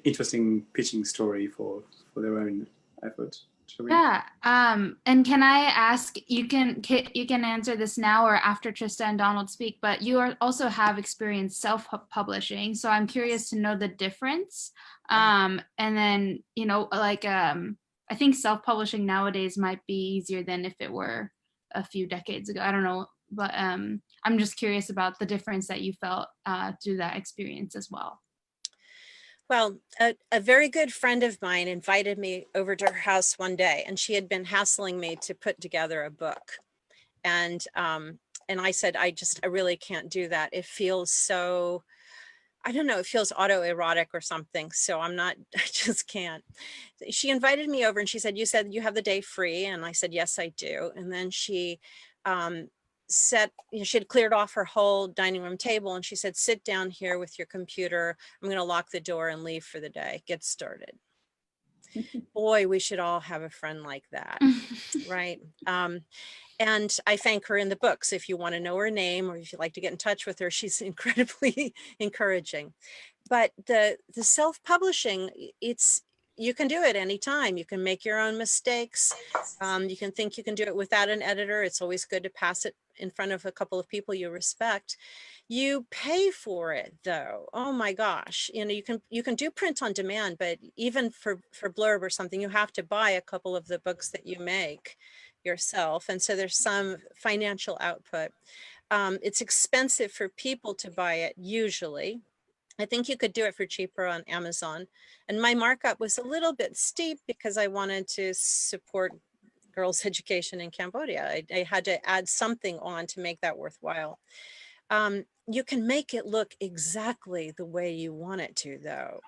interesting pitching story for their own effort. Yeah. And can I ask, you can answer this now or after Trista and Donald speak, but you also have experience self-publishing. So I'm curious to know the difference. And then, I think self-publishing nowadays might be easier than if it were a few decades ago. I don't know, but I'm just curious about the difference that you felt through that experience as well. Well, a very good friend of mine invited me over to her house one day, and she had been hassling me to put together a book. And I said, I really can't do that. It feels so, I don't know, it feels autoerotic or something. So I just can't. She invited me over and she said, you said you have the day free. And I said, yes, I do. And then she she had cleared off her whole dining room table, and she said, sit down here with your computer. I'm going to lock the door and leave for the day. Get started. Boy, we should all have a friend like that, right? And I thank her in the books. If you want to know her name, or if you'd like to get in touch with her, she's incredibly encouraging. But the self-publishing, you can do it anytime. You can make your own mistakes. You can think you can do it without an editor. It's always good to pass it in front of a couple of people you respect. You pay for it though. Oh my gosh. You can do print on demand, but even for blurb or something, you have to buy a couple of the books that you make yourself. And so there's some financial output. It's expensive for people to buy it usually. I think you could do it for cheaper on Amazon. And my markup was a little bit steep because I wanted to support girls' education in Cambodia. I had to add something on to make that worthwhile. You can make it look exactly the way you want it to, though.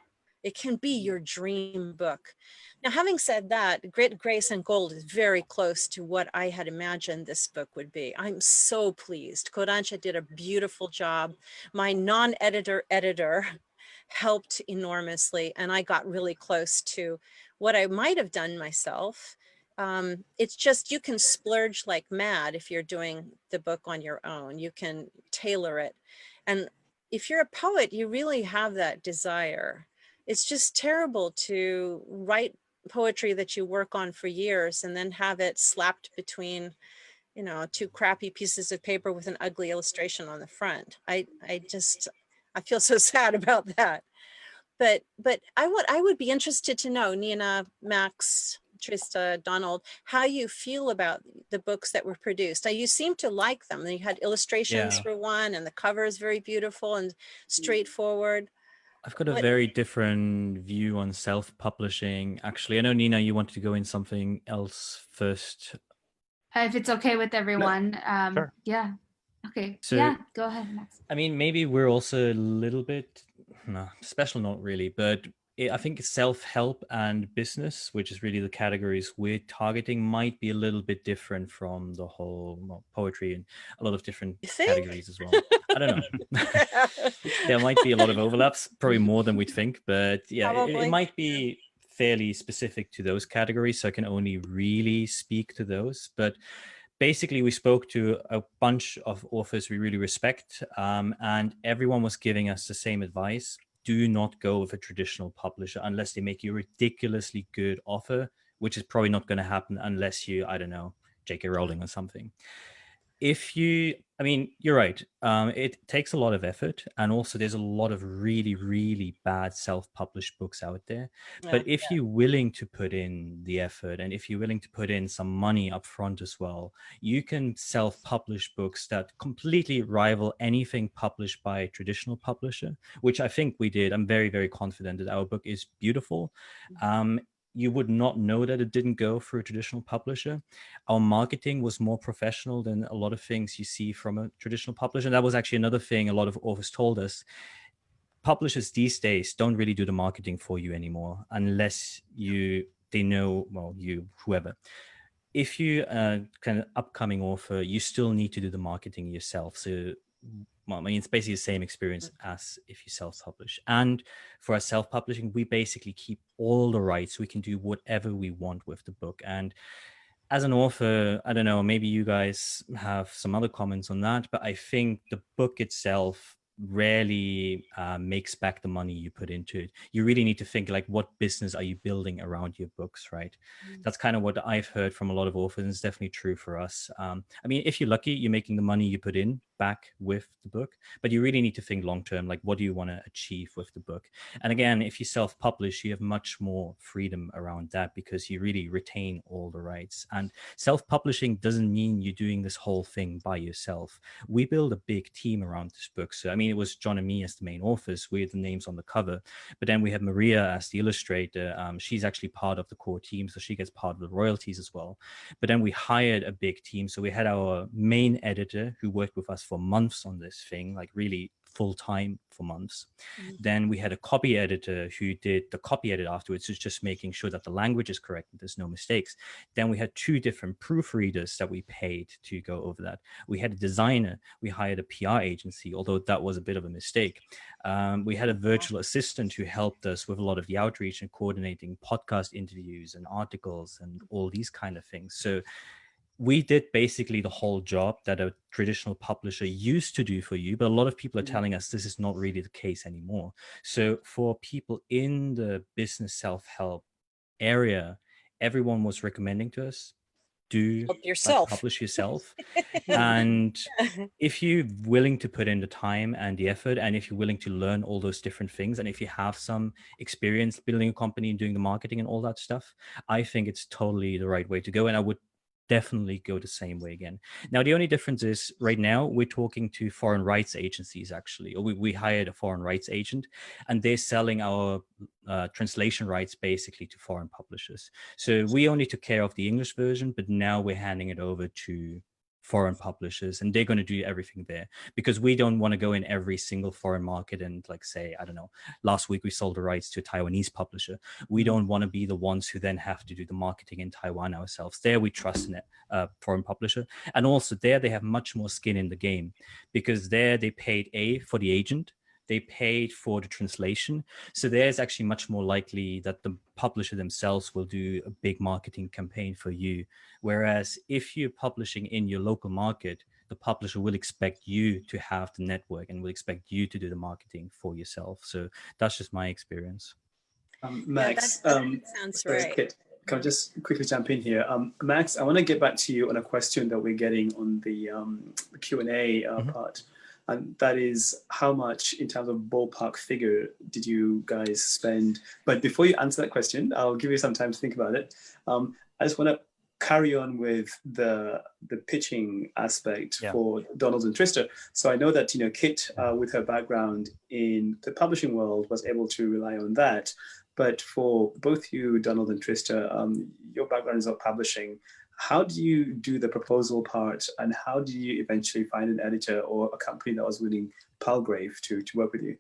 It can be your dream book. Now, having said that, Grit, Grace, and Gold is very close to what I had imagined this book would be. I'm so pleased. Kodansha did a beautiful job. My non-editor editor helped enormously, and I got really close to what I might have done myself. It's just, you can splurge like mad if you're doing the book on your own. You can tailor it. And if you're a poet, you really have that desire. It's just terrible to write poetry that you work on for years and then have it slapped between, two crappy pieces of paper with an ugly illustration on the front. I feel so sad about that. But I would be interested to know, Nina, Max, Trista, Donald, how you feel about the books that were produced. You seem to like them. You had illustrations for one, and the cover is very beautiful and straightforward. I've got a very different view on self-publishing. Actually, I know, Nina, you wanted to go in something else first. If it's okay with everyone. Sure. Yeah. Okay. So, yeah, go ahead, Max. I mean, maybe we're also a little bit, special, not really, but I think self-help and business, which is really the categories we're targeting, might be a little bit different from the whole poetry and a lot of different categories as well. I don't know. There might be a lot of overlaps, probably more than we'd think, but yeah, it might be fairly specific to those categories, so I can only really speak to those. But basically, we spoke to a bunch of authors we really respect, and everyone was giving us the same advice. Do not go with a traditional publisher unless they make you a ridiculously good offer, which is probably not going to happen unless you, I don't know, J.K. Rowling or something. I mean, you're right. It takes a lot of effort. And also there's a lot of really, really bad self-published books out there. But if you're willing to put in the effort, and if you're willing to put in some money up front as well, you can self-publish books that completely rival anything published by a traditional publisher, which I think we did. I'm very, very confident that our book is beautiful. You would not know that it didn't go through a traditional publisher. Our marketing was more professional than a lot of things you see from a traditional publisher. And that was actually another thing a lot of authors told us. Publishers these days don't really do the marketing for you anymore unless they know, well, whoever. If you kind of upcoming author, you still need to do the marketing yourself. So, well, I mean, it's basically the same experience as if you self-publish. And for our self-publishing, we basically keep all the rights. We can do whatever we want with the book. And as an author, I don't know, maybe you guys have some other comments on that, but I think the book itself rarely makes back the money you put into it. You really need to think, like, what business are you building around your books, right? That's kind of what I've heard from a lot of authors, and it's definitely true for us. I mean, if you're lucky, you're making the money you put in back with the book, but you really need to think long term, like, what do you want to achieve with the book? And again, if you self-publish, you have much more freedom around that because you really retain all the rights. And self-publishing doesn't mean you're doing this whole thing by yourself. We build a big team around this book. So I mean, it was John and me as the main authors. We're the names on the cover, but then we have Maria as the illustrator. She's actually part of the core team, so she gets part of the royalties as well. But then we hired a big team. So we had our main editor who worked with us for months on this thing, like really full time for months. Mhm. Then we had a copy editor who did the copy edit afterwards, who's just making sure that the language is correct and there's no mistakes. Then we had 2 different proofreaders that we paid to go over that. We had a designer. We hired a PR agency, although that was a bit of a mistake. We had a virtual assistant who helped us with a lot of the outreach and coordinating podcast interviews and articles and all these kind of things. So we did basically the whole job that a traditional publisher used to do for you, but a lot of people are telling us this is not really the case anymore. So for people in the business self-help area, everyone was recommending to us, do Help yourself. publish yourself. And if you're willing to put in the time and the effort, and if you're willing to learn all those different things, and if you have some experience building a company and doing the marketing and all that stuff, I think it's totally the right way to go. And I would definitely go the same way again. Now, the only difference is right now we're talking to foreign rights agencies, actually, or we hired a foreign rights agent, and they're selling our translation rights basically to foreign publishers. So we only took care of the English version, but now we're handing it over to foreign publishers, and they're going to do everything there, because we don't want to go in every single foreign market and, like, say, I don't know, last week we sold the rights to a Taiwanese publisher. We don't want to be the ones who then have to do the marketing in Taiwan ourselves. There we trust in a foreign publisher, and also there they have much more skin in the game, because there they paid for the agent, they paid for the translation. So there's actually much more likely that the publisher themselves will do a big marketing campaign for you. Whereas if you're publishing in your local market, the publisher will expect you to have the network and will expect you to do the marketing for yourself. So that's just my experience. Max, that sounds sorry, right. Kit, can I just quickly jump in here? Max, I want to get back to you on a question that we're getting on the Q&A part. And that is, how much in terms of ballpark figure did you guys spend? But before you answer that question, I'll give you some time to think about it. I just want to carry on with the pitching aspect for Donald and Trista. So I know that, you know, Kit, with her background in the publishing world, was able to rely on that. But for both you, Donald and Trista, your background is not publishing. How do you do the proposal part, and how do you eventually find an editor or a company that was willing, Palgrave, to work with you?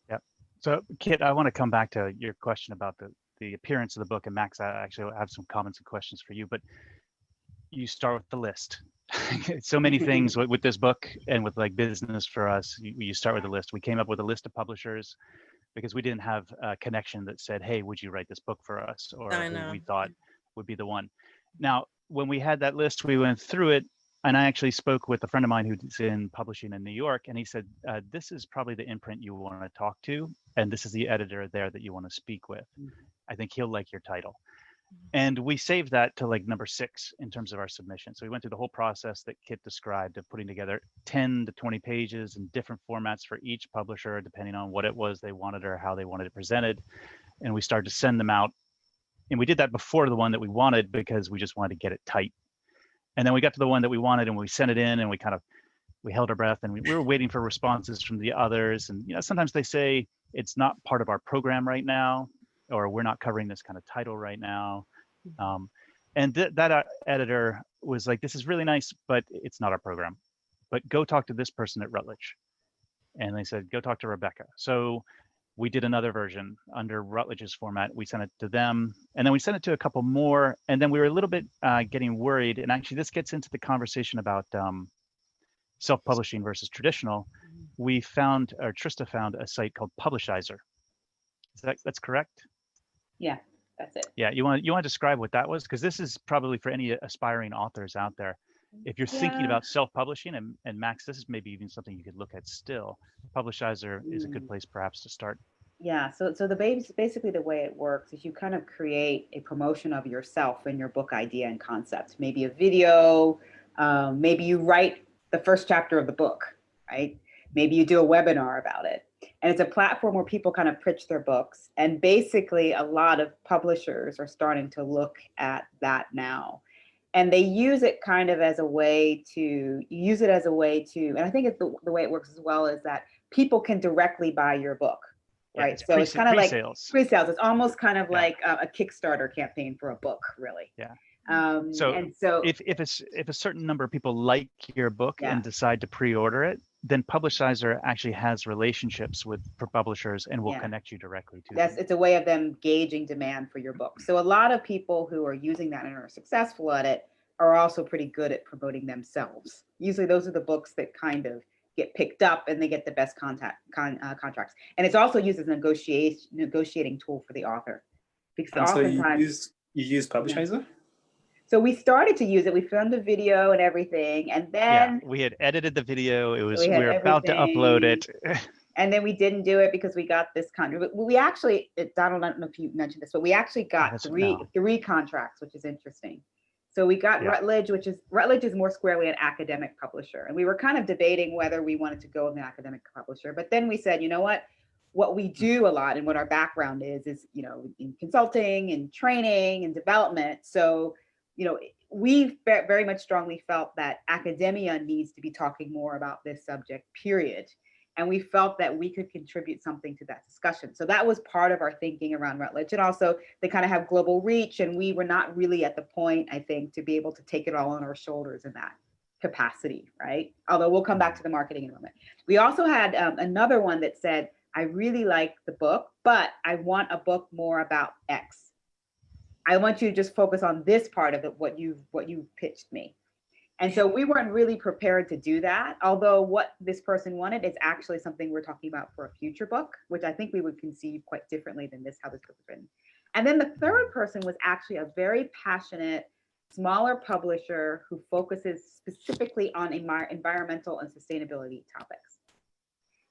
Yeah. So Kit, I want to come back to your question about the appearance of the book, and Max, I actually have some comments and questions for you, but you start with the list. So many things with this book and with like business for us, you start with a list. We came up with a list of publishers because we didn't have a connection that said, hey, would you write this book for us? Or who we thought would be the one. Now, when we had that list, we went through it, and I actually spoke with a friend of mine who's in publishing in New York, and he said, this is probably the imprint you want to talk to, and this is the editor there that you want to speak with. I think he'll like your title. And we saved that to like number 6 in terms of our submission. So we went through the whole process that Kit described of putting together 10 to 20 pages in different formats for each publisher, depending on what it was they wanted or how they wanted it presented. And we started to send them out. And we did that before the one that we wanted because we just wanted to get it tight. And then we got to the one that we wanted and we sent it in, and we held our breath, and we were waiting for responses from the others. And, you know, sometimes they say it's not part of our program right now, or we're not covering this kind of title right now. And that editor was like, this is really nice, but it's not our program. But go talk to this person at Routledge. And they said, go talk to Rebecca. So we did another version under Routledge's format. We sent it to them, and then we sent it to a couple more. And then we were a little bit getting worried. And actually, this gets into the conversation about self-publishing versus traditional. We found, or Trista found, a site called Publishizer. That's correct? Yeah, that's it. Yeah, you want to describe what that was? Because this is probably for any aspiring authors out there. If you're thinking about self-publishing, and Max, this is maybe even something you could look at still. Publishizer is a good place perhaps to start. Yeah, so basically the way it works is you kind of create a promotion of yourself and your book idea and concept. Maybe a video, maybe you write the first chapter of the book, right? Maybe you do a webinar about it. And it's a platform where people kind of pitch their books. And basically a lot of publishers are starting to look at that now. And they use it kind of as a way to, and I think it's the way it works as well is that people can directly buy your book, right? So it's kind of like pre-sales. It's almost kind of like a Kickstarter campaign for a book, really. Yeah. So if a certain number of people like your book and decide to pre-order it, then Publishizer actually has relationships with publishers and will Yeah. connect you directly to That's them. it's a way of them gauging demand for your book. So a lot of people who are using that and are successful at it are also pretty good at promoting themselves. Usually those are the books that kind of get picked up and they get the best contracts. And it's also used as a negotiating tool for the author. Because And so oftentimes you use Publishizer? so we started to use it. We filmed the video and everything, and Yeah, then we had edited the video. It was we we had were about to upload it. and then we didn't do it because we got this contract. We actually, Donald, I don't know if you mentioned this, but we actually got That's- three contracts, which is interesting. So we got Yeah. Routledge, Routledge is more squarely an academic publisher. And we were kind of debating whether we wanted to go with an academic publisher. But then we said, you know what we do a lot and what our background is, you know, in consulting and training and development. So, you know, we very much strongly felt that academia needs to be talking more about this subject, period. And we felt that we could contribute something to that discussion. So that was part of our thinking around Routledge. And also they kind of have global reach, and we were not really at the point, I think, to be able to take it all on our shoulders in that capacity, right? Although we'll come back to the marketing in a moment. We also had another one that said, I really like the book, but I want a book more about X. I want you to just focus on this part of it, what you pitched me. And so we weren't really prepared to do that, although what this person wanted is actually something we're talking about for a future book, which I think we would conceive quite differently than how this book was written. And then the third person was actually a very passionate, smaller publisher who focuses specifically on environmental and sustainability topics.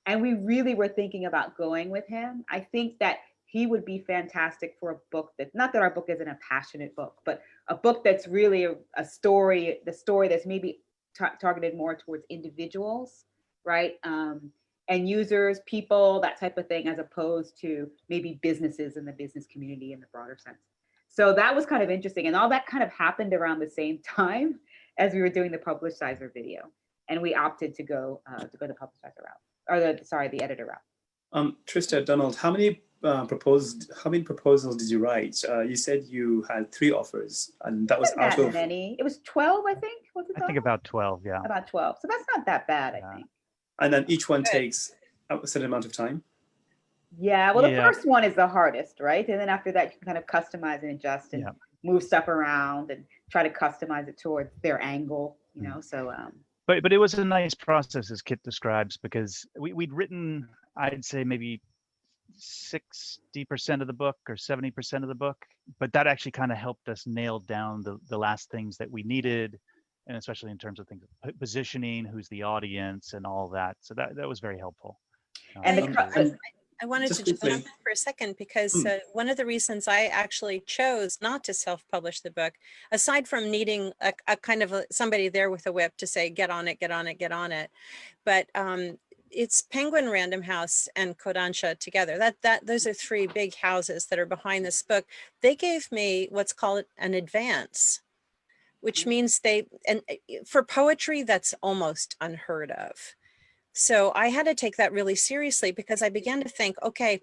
And we really were thinking about going with him. I think that he would be fantastic for a book that, not that our book isn't a passionate book, but a book that's really a story, the story that's maybe targeted more towards individuals, right? And users, people, that type of thing, as opposed to maybe businesses in the business community in the broader sense. So that was kind of interesting. And all that kind of happened around the same time as we were doing the Publishizer video. And we opted to go the Publishizer route, or the editor route. Trista, Donald, how many proposals did you write? You said you had 3 offers, and that was out of many. It was 12, I think. Was it? I think about 12, yeah. About 12. So that's not that bad, I think. And then each one takes a certain amount of time. Yeah. Well, the first one is the hardest, right? And then after that, you can kind of customize and adjust and move stuff around and try to customize it towards their angle, you know. So. But it was a nice process, as Kit describes, because we'd written, I'd say maybe 60% of the book or 70% of the book, but that actually kind of helped us nail down the last things that we needed, and especially in terms of things, positioning, who's the audience, and all that. So that was very helpful. And I wanted to jump in for a second because one of the reasons I actually chose not to self-publish the book, aside from needing a kind of somebody there with a whip to say, get on it, get on it, get on it. But it's Penguin Random House and Kodansha together. Those are 3 big houses that are behind this book. They gave me what's called an advance, which means and for poetry, that's almost unheard of. So I had to take that really seriously because I began to think, okay,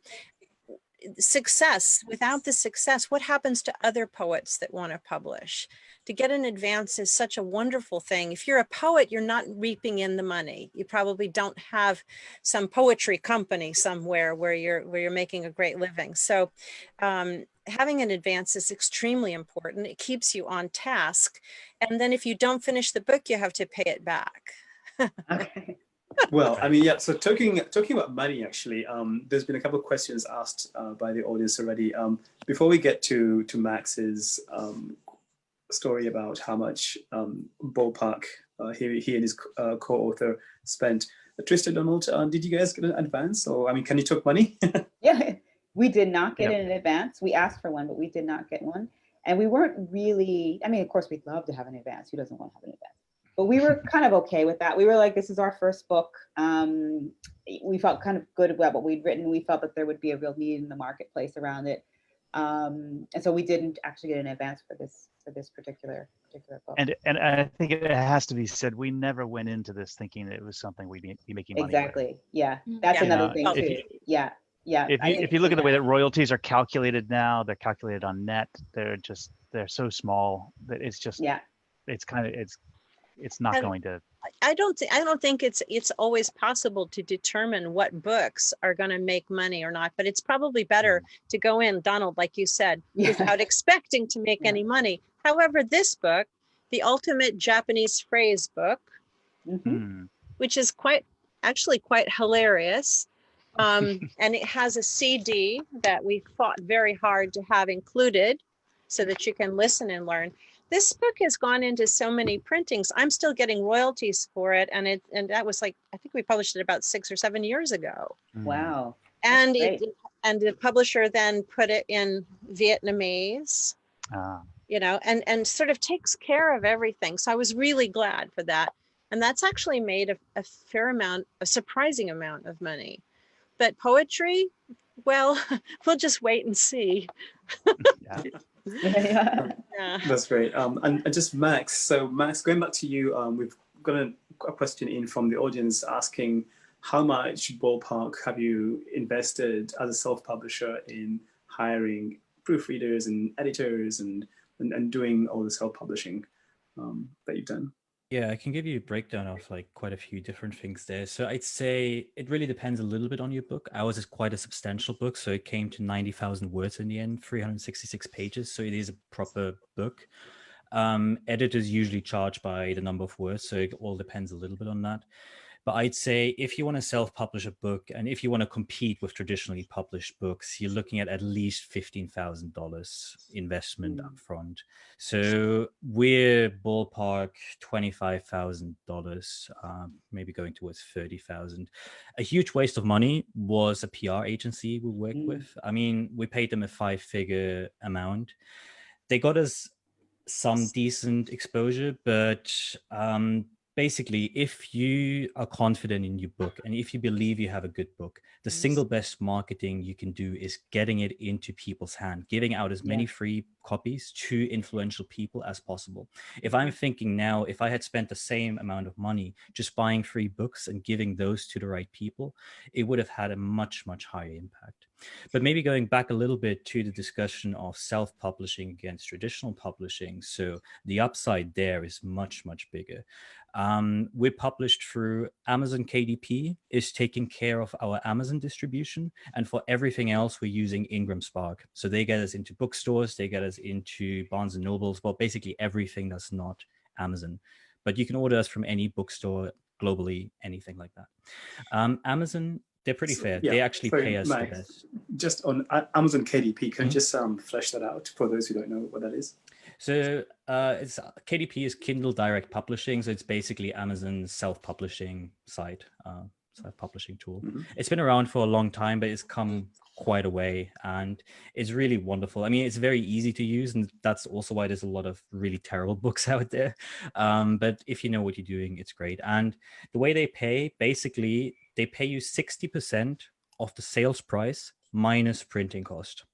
success, without the success, what happens to other poets that want to publish? To get an advance is such a wonderful thing. If you're a poet, you're not reaping in the money. You probably don't have some poetry company somewhere where you're making a great living. So having an advance is extremely important. It keeps you on task. And then if you don't finish the book, you have to pay it back. Okay. Well, I mean, yeah. So talking about money, actually, there's been a couple of questions asked by the audience already. Before we get to Max's story about how much ballpark he and his co-author spent, Trista, Donald, did you guys get an advance? Or, I mean, can you talk money? Yeah, we did not get an advance. We asked for one, but we did not get one. And we weren't really, I mean, of course, we'd love to have an advance. Who doesn't want to have an advance? But we were kind of okay with that. We were like, this is our first book. We felt kind of good about what we'd written. We felt that there would be a real need in the marketplace around it. And so we didn't actually get an advance for this particular book. And I think it has to be said, we never went into this thinking that it was something we'd be making money Exactly. with. Yeah. That's another thing too. Yeah. If you look at the way that royalties are calculated now, they're calculated on net. They're so small that it's just it's it's not And going to. I don't think it's always possible to determine what books are going to make money or not, but it's probably better to go in, Donald, like you said, without expecting to make any money. However, this book, The Ultimate Japanese Phrase Book, which is actually quite hilarious. And it has a CD that we fought very hard to have included so that you can listen and learn. This book has gone into so many printings. I'm still getting royalties for it. And that was like, I think we published it about 6 or 7 years ago. Wow. And the publisher then put it in Vietnamese, and sort of takes care of everything. So I was really glad for that. And that's actually made a surprising amount of money. But poetry, well, we'll just wait and see. Yeah. That's great. And just Max. So Max, going back to you, we've got a question in from the audience asking, how much ballpark have you invested as a self-publisher in hiring proofreaders and editors and doing all the self-publishing that you've done? Yeah, I can give you a breakdown of like quite a few different things there. So I'd say it really depends a little bit on your book. Ours is quite a substantial book. So it came to 90,000 words in the end, 366 pages. So it is a proper book. Editors usually charge by the number of words. So it all depends a little bit on that. But I'd say if you want to self-publish a book and if you want to compete with traditionally published books, you're looking at least $15,000 investment upfront. So we're ballpark $25,000, maybe going towards $30,000. A huge waste of money was a PR agency we worked with. I mean, we paid them a 5-figure amount. They got us some decent exposure, but basically, if you are confident in your book and if you believe you have a good book, the single best marketing you can do is getting it into people's hand, giving out as many free copies to influential people as possible. If I'm thinking now, if I had spent the same amount of money just buying free books and giving those to the right people, it would have had a much, much higher impact. But maybe going back a little bit to the discussion of self-publishing against traditional publishing. So the upside there is much, much bigger. We're published through Amazon. KDP is taking care of our Amazon distribution. And for everything else, we're using Ingram Spark. So they get us into bookstores, they get us into Barnes and Nobles, well, basically everything that's not Amazon. But you can order us from any bookstore globally, anything like that. Amazon, they're pretty fair. They actually pay us the best. Just on Amazon KDP, can you just flesh that out for those who don't know what that is? So it's KDP is Kindle Direct Publishing. So it's basically Amazon's self-publishing site, self-publishing tool. It's been around for a long time, but it's come quite a way and it's really wonderful. I mean, it's very easy to use, and that's also why there's a lot of really terrible books out there. But if you know what you're doing, it's great. And the way they pay, basically, they pay you 60% of the sales price minus printing cost.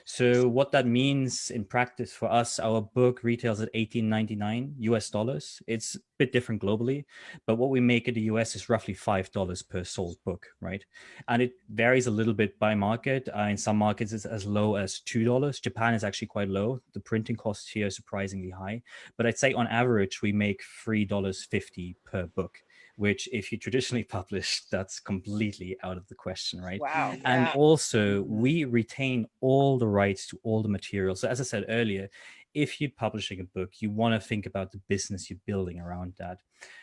So what that means in practice for us, our book retails at $18.99 US. It's a bit different globally, but what we make in the US is roughly $5 per sold book, right? And it varies a little bit by market. In some markets, it's as low as $2. Japan is actually quite low. The printing costs here are surprisingly high, but I'd say on average, we make $3.50 per book, which if you traditionally publish, that's completely out of the question, right? Wow. And also we retain all the rights to all the material. So as I said earlier, if you're publishing a book, you want to think about the business you're building around that.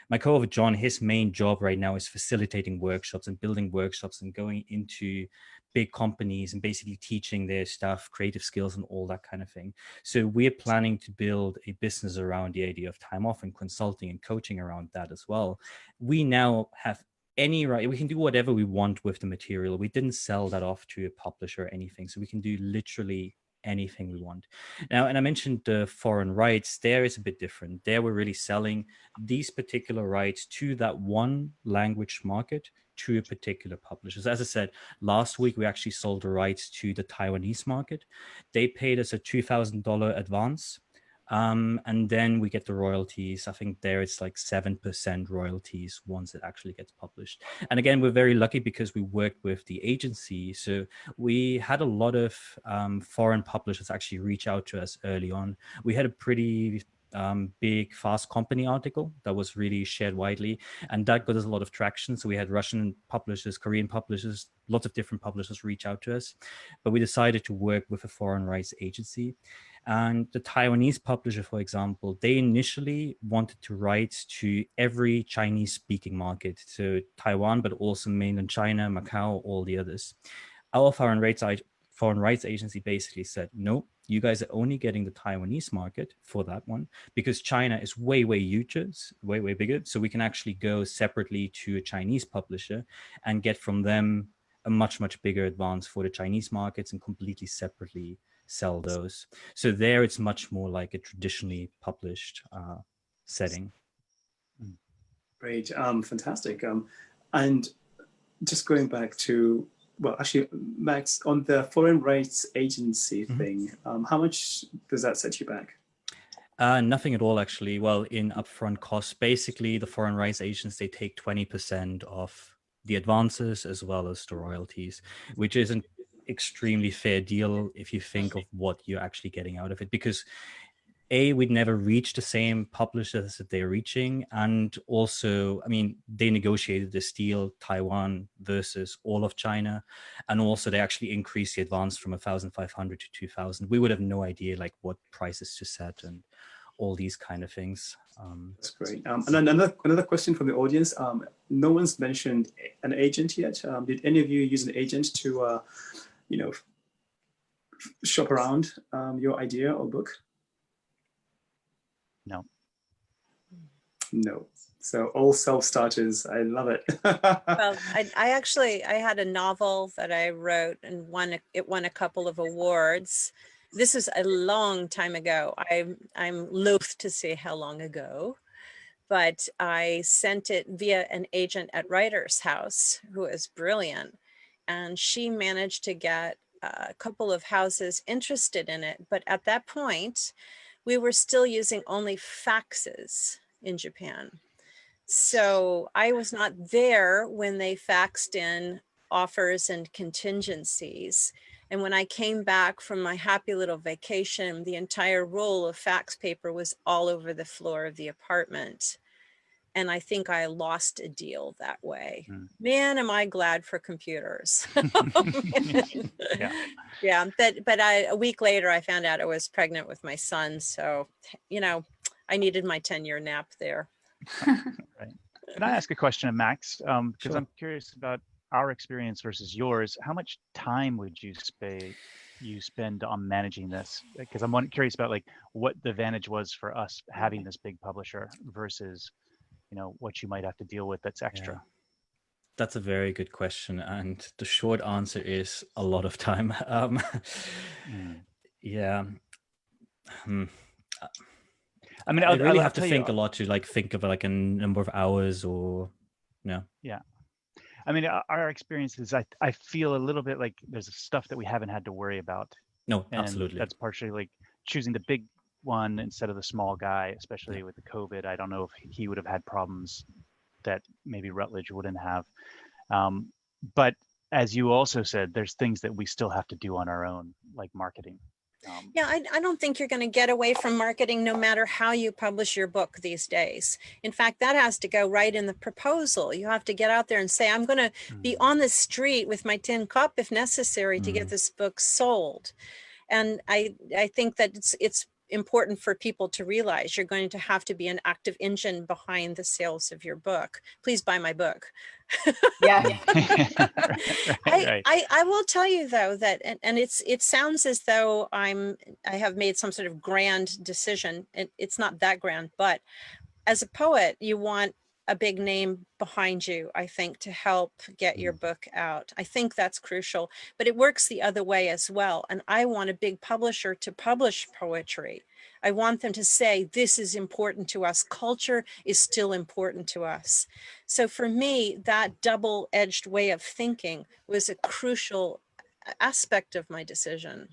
My co-author, John, his main job right now is facilitating workshops and building workshops and going into big companies and basically teaching their staff creative skills and all that kind of thing. So we're planning to build a business around the idea of time off and consulting and coaching around that as well. We now have any right, we can do whatever we want with the material. We didn't sell that off to a publisher or anything. So we can do literally anything we want. Now, and I mentioned the foreign rights, there is a bit different. There we're really selling these particular rights to that one language market to a particular publisher. So as I said, last week we actually sold the rights to the Taiwanese market. They paid us a $2,000 advance. And then we get the royalties. I think there it's like 7% royalties once it actually gets published. And again, we're very lucky because we worked with the agency. So we had a lot of foreign publishers actually reach out to us early on. We had a pretty big Fast Company article that was really shared widely, and that got us a lot of traction. So we had Russian publishers, Korean publishers, lots of different publishers reach out to us, but we decided to work with a foreign rights agency. And the Taiwanese publisher, for example, they initially wanted to write to every Chinese speaking market, so Taiwan, but also mainland China, Macau, all the others. Our foreign rights agency basically said, no, you guys are only getting the Taiwanese market for that one, because China is way huger, way bigger. So we can actually go separately to a Chinese publisher and get from them a much bigger advance for the Chinese markets and completely separately sell those. So there it's much more like a traditionally published setting. Great, fantastic. And just going back to, well, actually, Max, on the foreign rights agency thing, how much does that set you back? Nothing at all, actually. Well, in upfront costs, basically the foreign rights agents, they take 20% of the advances as well as the royalties, which is an extremely fair deal if you think of what you're actually getting out of it, because we'd never reach the same publishers that they're reaching. And also, I mean, they negotiated this deal, Taiwan versus all of China. And also they actually increased the advance from 1,500 to 2,000. We would have no idea like what prices to set and all these kind of things. That's great. And another question from the audience. No one's mentioned an agent yet. Did any of you use an agent to, shop around your idea or book? No. No. So all self-starters. I love it. Well, I had a novel that I wrote and it won a couple of awards. This is a long time ago. I'm loath to say how long ago, but I sent it via an agent at Writer's House who is brilliant. And she managed to get a couple of houses interested in it. But at that point, we were still using only faxes in Japan. So I was not there when they faxed in offers and contingencies. And when I came back from my happy little vacation, the entire roll of fax paper was all over the floor of the apartment. And I think I lost a deal that way. Man, am I glad for computers. Yeah. But a week later, I found out I was pregnant with my son. So, I needed my 10-year nap there. Right. Can I ask a question of Max? Because Sure. I'm curious about our experience versus yours. How much time would you spend on managing this? Because I'm curious about like what the advantage was for us having this big publisher versus, what you might have to deal with that's extra. Yeah. That's a very good question. And the short answer is a lot of time. Yeah. I mean, I really have to think a lot to like think of like a number of hours or, Yeah. I mean, our experience is I feel a little bit like there's stuff that we haven't had to worry about. No, And absolutely. that's partially like choosing the big one instead of the small guy, especially with the COVID. I don't know if he would have had problems that maybe Rutledge wouldn't have. But as you also said, there's things that we still have to do on our own, like marketing. Yeah, I don't think you're going to get away from marketing no matter how you publish your book these days. In fact, that has to go right in the proposal. You have to get out there and say, I'm going to be on the street with my tin cup if necessary to get this book sold. And I think that it's important for people to realize you're going to have to be an active engine behind the sales of your book. Please buy my book. Yeah. Right. I will tell you though that, and it sounds as though I have made some sort of grand decision. It's not that grand, but as a poet, you want a big name behind you, I think, to help get your book out. I think that's crucial, but it works the other way as well. And I want a big publisher to publish poetry. I want them to say, this is important to us. Culture is still important to us. So for me, that double-edged way of thinking was a crucial aspect of my decision.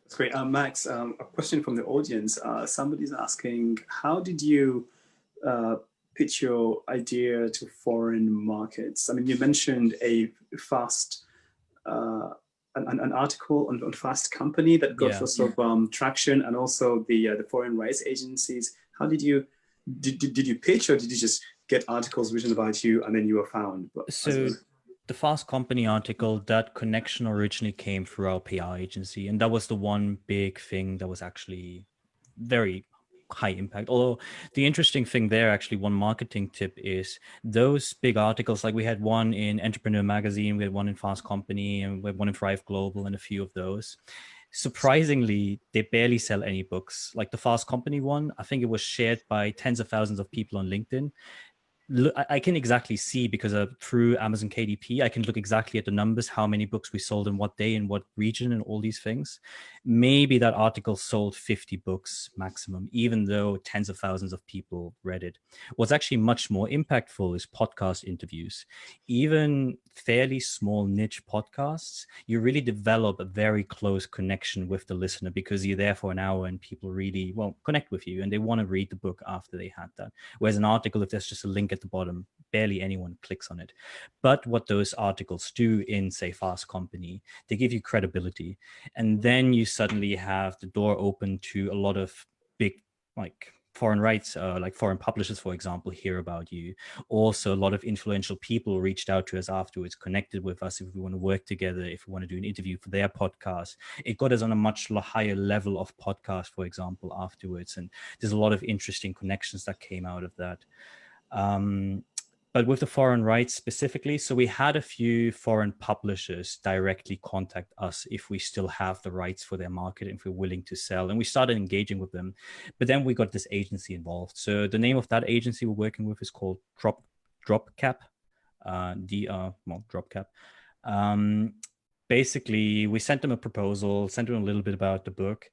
That's great. Max, a question from the audience. Somebody's asking, how did you pitch your idea to foreign markets? I mean, you mentioned a fast an article on Fast Company that got lots of traction, and also the foreign rights agencies. How did you pitch, or did you just get articles written about you and then you were found? So the Fast Company article, that connection originally came through our PR agency, and that was the one big thing that was actually very high impact. Although the interesting thing there, actually, one marketing tip is those big articles, like we had one in Entrepreneur Magazine, we had one in Fast Company, and we had one in Thrive Global, and a few of those. Surprisingly, they barely sell any books. Like the Fast Company one, I think it was shared by tens of thousands of people on LinkedIn. I can exactly see, because through Amazon KDP, I can look exactly at the numbers, how many books we sold in what day, in what region, and all these things. Maybe that article sold 50 books maximum, even though tens of thousands of people read it. What's actually much more impactful is podcast interviews. Even fairly small niche podcasts, you really develop a very close connection with the listener, because you're there for an hour and people really, connect with you, and they want to read the book after they had that. Whereas an article, if there's just a link at the bottom, barely anyone clicks on it. But what those articles do in, say, Fast Company, they give you credibility. And then you suddenly have the door open to a lot of big, like foreign rights, like foreign publishers, for example, hear about you. Also, a lot of influential people reached out to us afterwards, connected with us if we want to work together, if we want to do an interview for their podcast. It got us on a much higher level of podcast, for example, afterwards. And there's a lot of interesting connections that came out of that. But with the foreign rights specifically, so we had a few foreign publishers directly contact us if we still have the rights for their market, if we're willing to sell, and we started engaging with them. But then we got this agency involved. So the name of that agency we're working with is called Dropcap, Dropcap. Basically, we sent them a proposal, sent them a little bit about the book.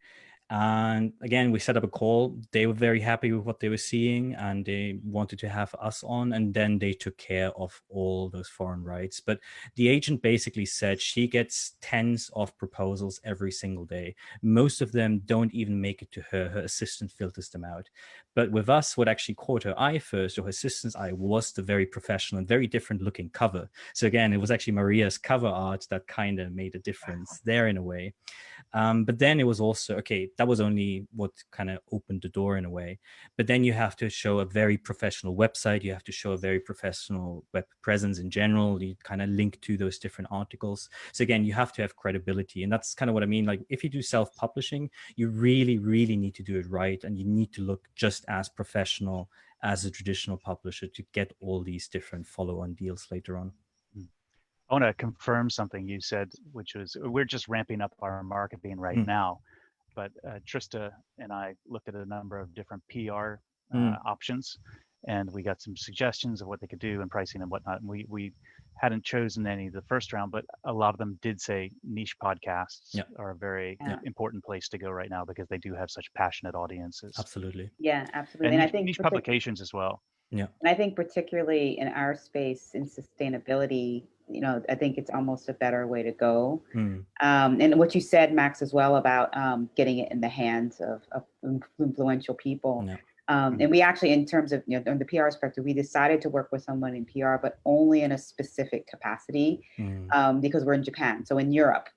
And again, we set up a call. They were very happy with what they were seeing, and they wanted to have us on. And then they took care of all those foreign rights. But the agent basically said she gets tens of proposals every single day. Most of them don't even make it to her. Her assistant filters them out. But with us, what actually caught her eye first, or her assistant's eye, was the very professional and very different looking cover. So again, it was actually Maria's cover art that kind of made a difference there in a way. But then it was also, okay, that was only what kind of opened the door in a way. But then you have to show a very professional website. You have to show a very professional web presence in general. You kind of link to those different articles. So again, you have to have credibility. And that's kind of what I mean. Like if you do self-publishing, you really, really need to do it right. And you need to look just as professional as a traditional publisher to get all these different follow-on deals later on. I want to confirm something you said, which was we're just ramping up our marketing right now. But Trista and I looked at a number of different PR options, and we got some suggestions of what they could do and pricing and whatnot. And we hadn't chosen any the first round, but a lot of them did say niche podcasts are a very important place to go right now, because they do have such passionate audiences. Absolutely. Yeah, absolutely. And I think niche publications as well. Yeah. And I think particularly in our space in sustainability, you know, I think it's almost a better way to go. And what you said, Max, as well about getting it in the hands of influential people. And we actually, in terms of, you know, on the PR perspective, we decided to work with someone in PR, but only in a specific capacity because we're in Japan, so in Europe.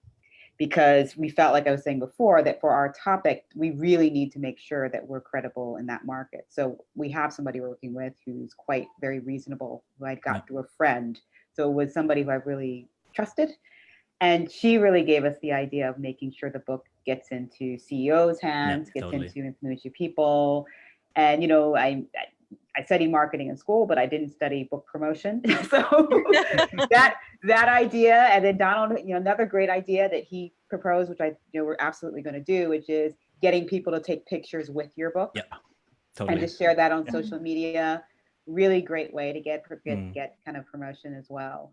Because we felt, like I was saying before, that for our topic, we really need to make sure that we're credible in that market. So we have somebody we're working with who's quite very reasonable, who I got through a friend. So it was somebody who I really trusted. And she really gave us the idea of making sure the book gets into CEOs' hands, gets into influential people. And, you know, I studied marketing in school, but I didn't study book promotion. So that idea, and then Donald, you know, another great idea that he proposed, which we're absolutely going to do, which is getting people to take pictures with your book. And just share that on social media. Really great way to get kind of promotion as well.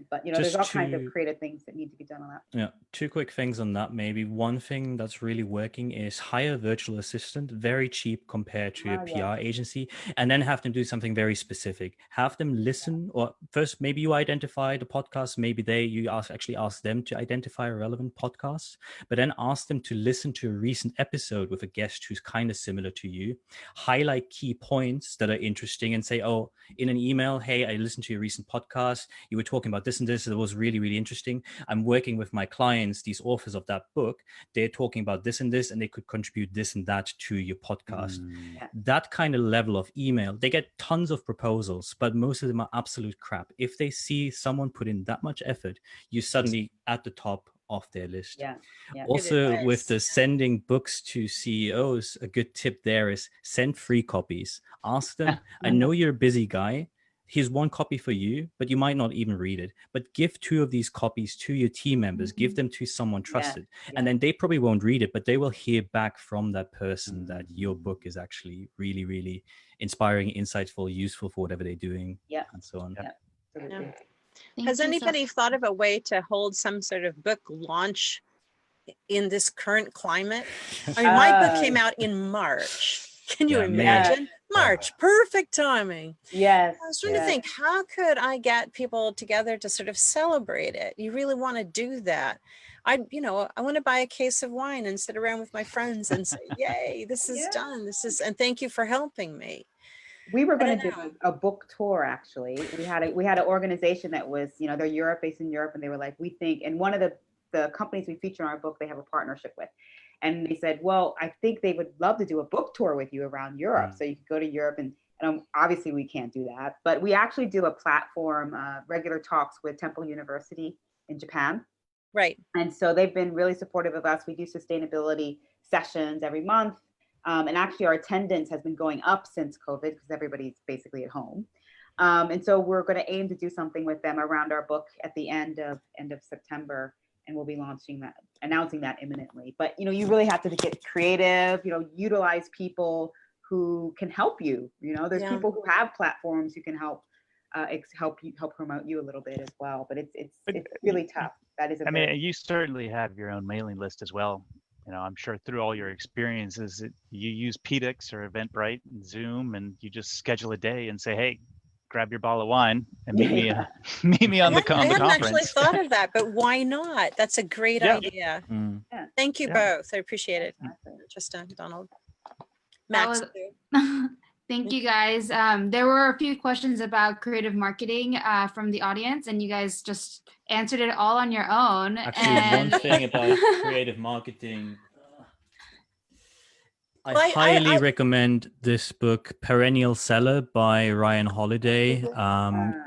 But you know, there's all kinds of creative things that need to be done on that. Yeah, two quick things on that. Maybe one thing that's really working is hire a virtual assistant, very cheap compared to a PR agency, and then have them do something very specific. Have them listen, or first maybe you identify the podcast, maybe you actually ask them to identify a relevant podcast, but then ask them to listen to a recent episode with a guest who's kind of similar to you, highlight key points that are interesting, and say, say, oh, in an email, hey, I listened to your recent podcast. You were talking about this and this. It was really, really interesting. I'm working with my clients, these authors of that book. They're talking about this and this, and they could contribute this and that to your podcast. That kind of level of email, they get tons of proposals, but most of them are absolute crap. If they see someone put in that much effort, you're suddenly at the top of their list. Also, with the sending books to CEOs, a good tip there is send free copies. Ask them, I know you're a busy guy. Here's one copy for you, but you might not even read it. But give 2 of these copies to your team members. Give them to someone trusted. And then they probably won't read it, but they will hear back from that person that your book is actually really, really inspiring, insightful, useful for whatever they're doing, and so on. Has anybody thought of a way to hold some sort of book launch in this current climate? I mean, my book came out in March. Can you imagine? March, perfect timing. Yes. I was trying to think, how could I get people together to sort of celebrate it? You really want to do that. I want to buy a case of wine and sit around with my friends and say, yay, this is done. And thank you for helping me. We were going to do a book tour, actually. We had an organization that was, they're based in Europe, and they were like, we think, and one of the companies we feature in our book, they have a partnership with. And they said, well, I think they would love to do a book tour with you around Europe. So you could go to Europe, and obviously we can't do that, but we actually do a platform, regular talks with Temple University in Japan. Right. And so they've been really supportive of us. We do sustainability sessions every month. And actually our attendance has been going up since COVID because everybody's basically at home. And so we're going to aim to do something with them around our book at the end of September. And we'll be announcing that imminently. But, you really have to get creative, utilize people who can help you. There's people who have platforms who can help promote you a little bit as well. But it's really tough. That is you certainly have your own mailing list as well. I'm sure through all your experiences, you use Pedix or Eventbrite and Zoom, and you just schedule a day and say, hey, grab your bottle of wine and meet me on the conference. I hadn't actually thought of that, but why not? That's a great idea. Thank you both. I appreciate it. Trista, Donald, Max. Thank you, guys. There were a few questions about creative marketing from the audience, and you guys just answered it all on your own. Actually, one thing about creative marketing, I highly recommend this book, Perennial Seller by Ryan Holiday.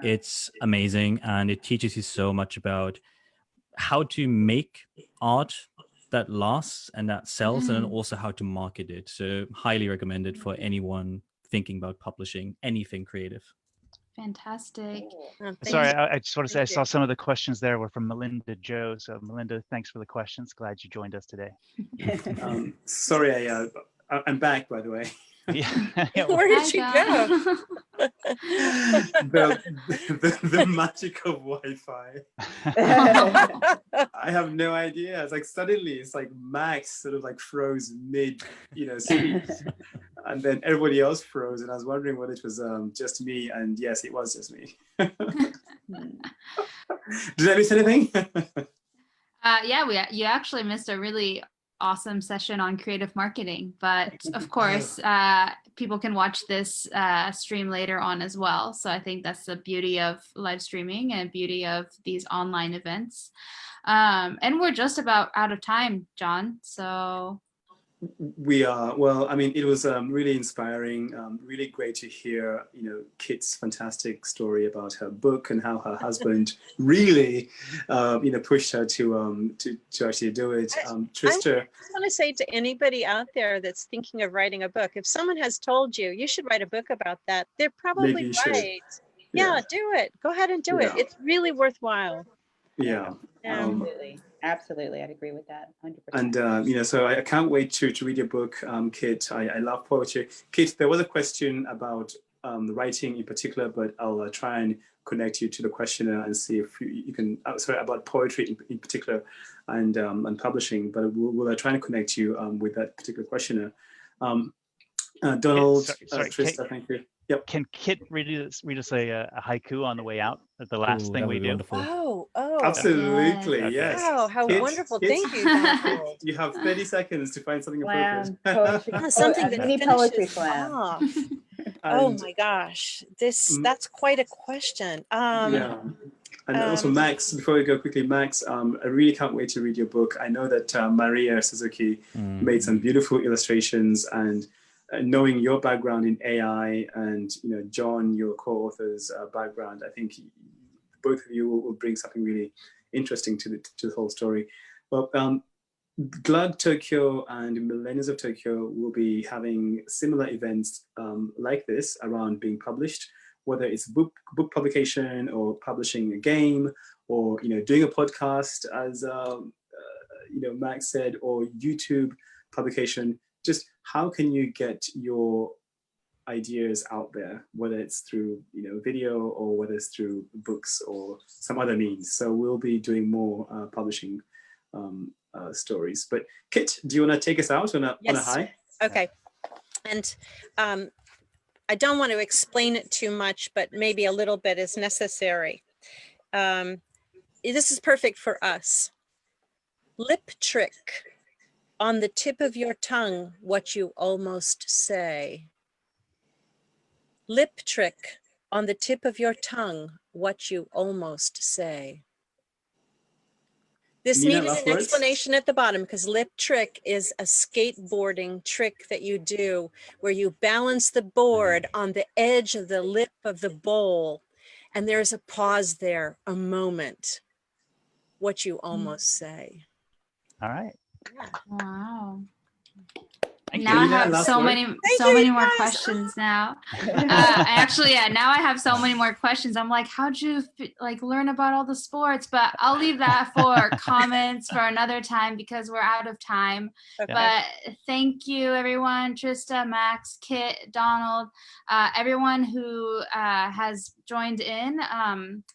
It's amazing, and it teaches you so much about how to make art that lasts and that sells, and then also how to market it. So highly recommend it for anyone thinking about publishing anything creative. Fantastic. Sorry, I just want to say I saw some of the questions there were from Melinda Joe. So Melinda, thanks for the questions. Glad you joined us today. Sorry, I'm back, by the way. Where did you go? the magic of Wi-Fi. I have no idea. It's like suddenly it's like Max sort of like froze mid, speech, and then everybody else froze, and I was wondering whether it was just me. And yes, it was just me. Did I miss anything? You actually missed a really awesome session on creative marketing, but of course people can watch this stream later on as well. So I think that's the beauty of live streaming and beauty of these online events. And we're just about out of time, John, so We are. Well, I mean, it was really inspiring, really great to hear, Kit's fantastic story about her book and how her husband really, pushed her to actually do it. Trista. I want to say to anybody out there that's thinking of writing a book, if someone has told you, you should write a book about that, they're probably right. Yeah, do it. Go ahead and do it. It's really worthwhile. Yeah. Absolutely. I'd agree with that 100%. And, so I can't wait to read your book, Kit. I love poetry. Kit, there was a question about the writing in particular, but I'll try and connect you to the questioner and see if you can, about poetry in particular and publishing, but we'll try and connect you with that particular questioner. Donald, Trista, thank you. Yep. Can Kit read us a haiku on the way out? The last thing we do. Wonderful. Oh, absolutely, yes. Wow, how wonderful! Thank you. You have 30 seconds to find something Slam, appropriate. poetry, Something that mini finishes poetry slam. off. Oh And my gosh, that's quite a question. yeah. And also, Max, before we go quickly, Max, I really can't wait to read your book. I know that Maria Suzuki made some beautiful illustrations, and knowing your background in AI and John, your co-author's background, I think both of you will bring something really interesting to the whole story. Well, Glug Tokyo and Millennials of Tokyo will be having similar events like this around being published, whether it's book publication or publishing a game, or doing a podcast, as Max said, or YouTube publication. Just how can you get your ideas out there, whether it's through video or whether it's through books or some other means. So we'll be doing more publishing stories. But Kit, do you want to take us out on a high? Okay. And I don't want to explain it too much, but maybe a little bit is necessary. This is perfect for us. Lip trick. On the tip of your tongue, what you almost say. Lip trick. On the tip of your tongue, what you almost say. This Nina, needed last an words? explanation at the bottom, because lip trick is a skateboarding trick that you do where you balance the board on the edge of the lip of the bowl, and there's a pause there, a moment. What you almost say. All right. Wow. Thank Now I you. Nina, have last so word? many more questions now. Now I have so many more questions. I'm like, how'd you learn about all the sports? But I'll leave that for comments for another time because we're out of time. Okay. But thank you, everyone. Trista, Max, Kit, Donald, everyone who has joined in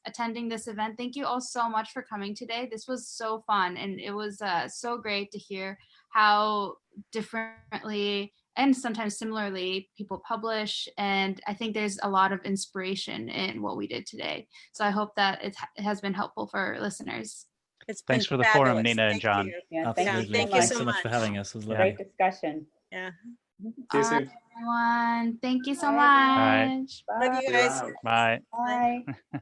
attending this event. Thank you all so much for coming today. This was so fun, and it was so great to hear how differently and sometimes similarly people publish, and I think there's a lot of inspiration in what we did today. So I hope that it has been helpful for listeners. It's Thanks been for the forum, fabulous. Nina and Thank John. you. Yeah, Absolutely. Thank you Thanks so so much for much. having us. It was lovely. Great discussion. Yeah. See you soon. Everyone, thank you so Bye. much. Love you guys. Bye. Bye.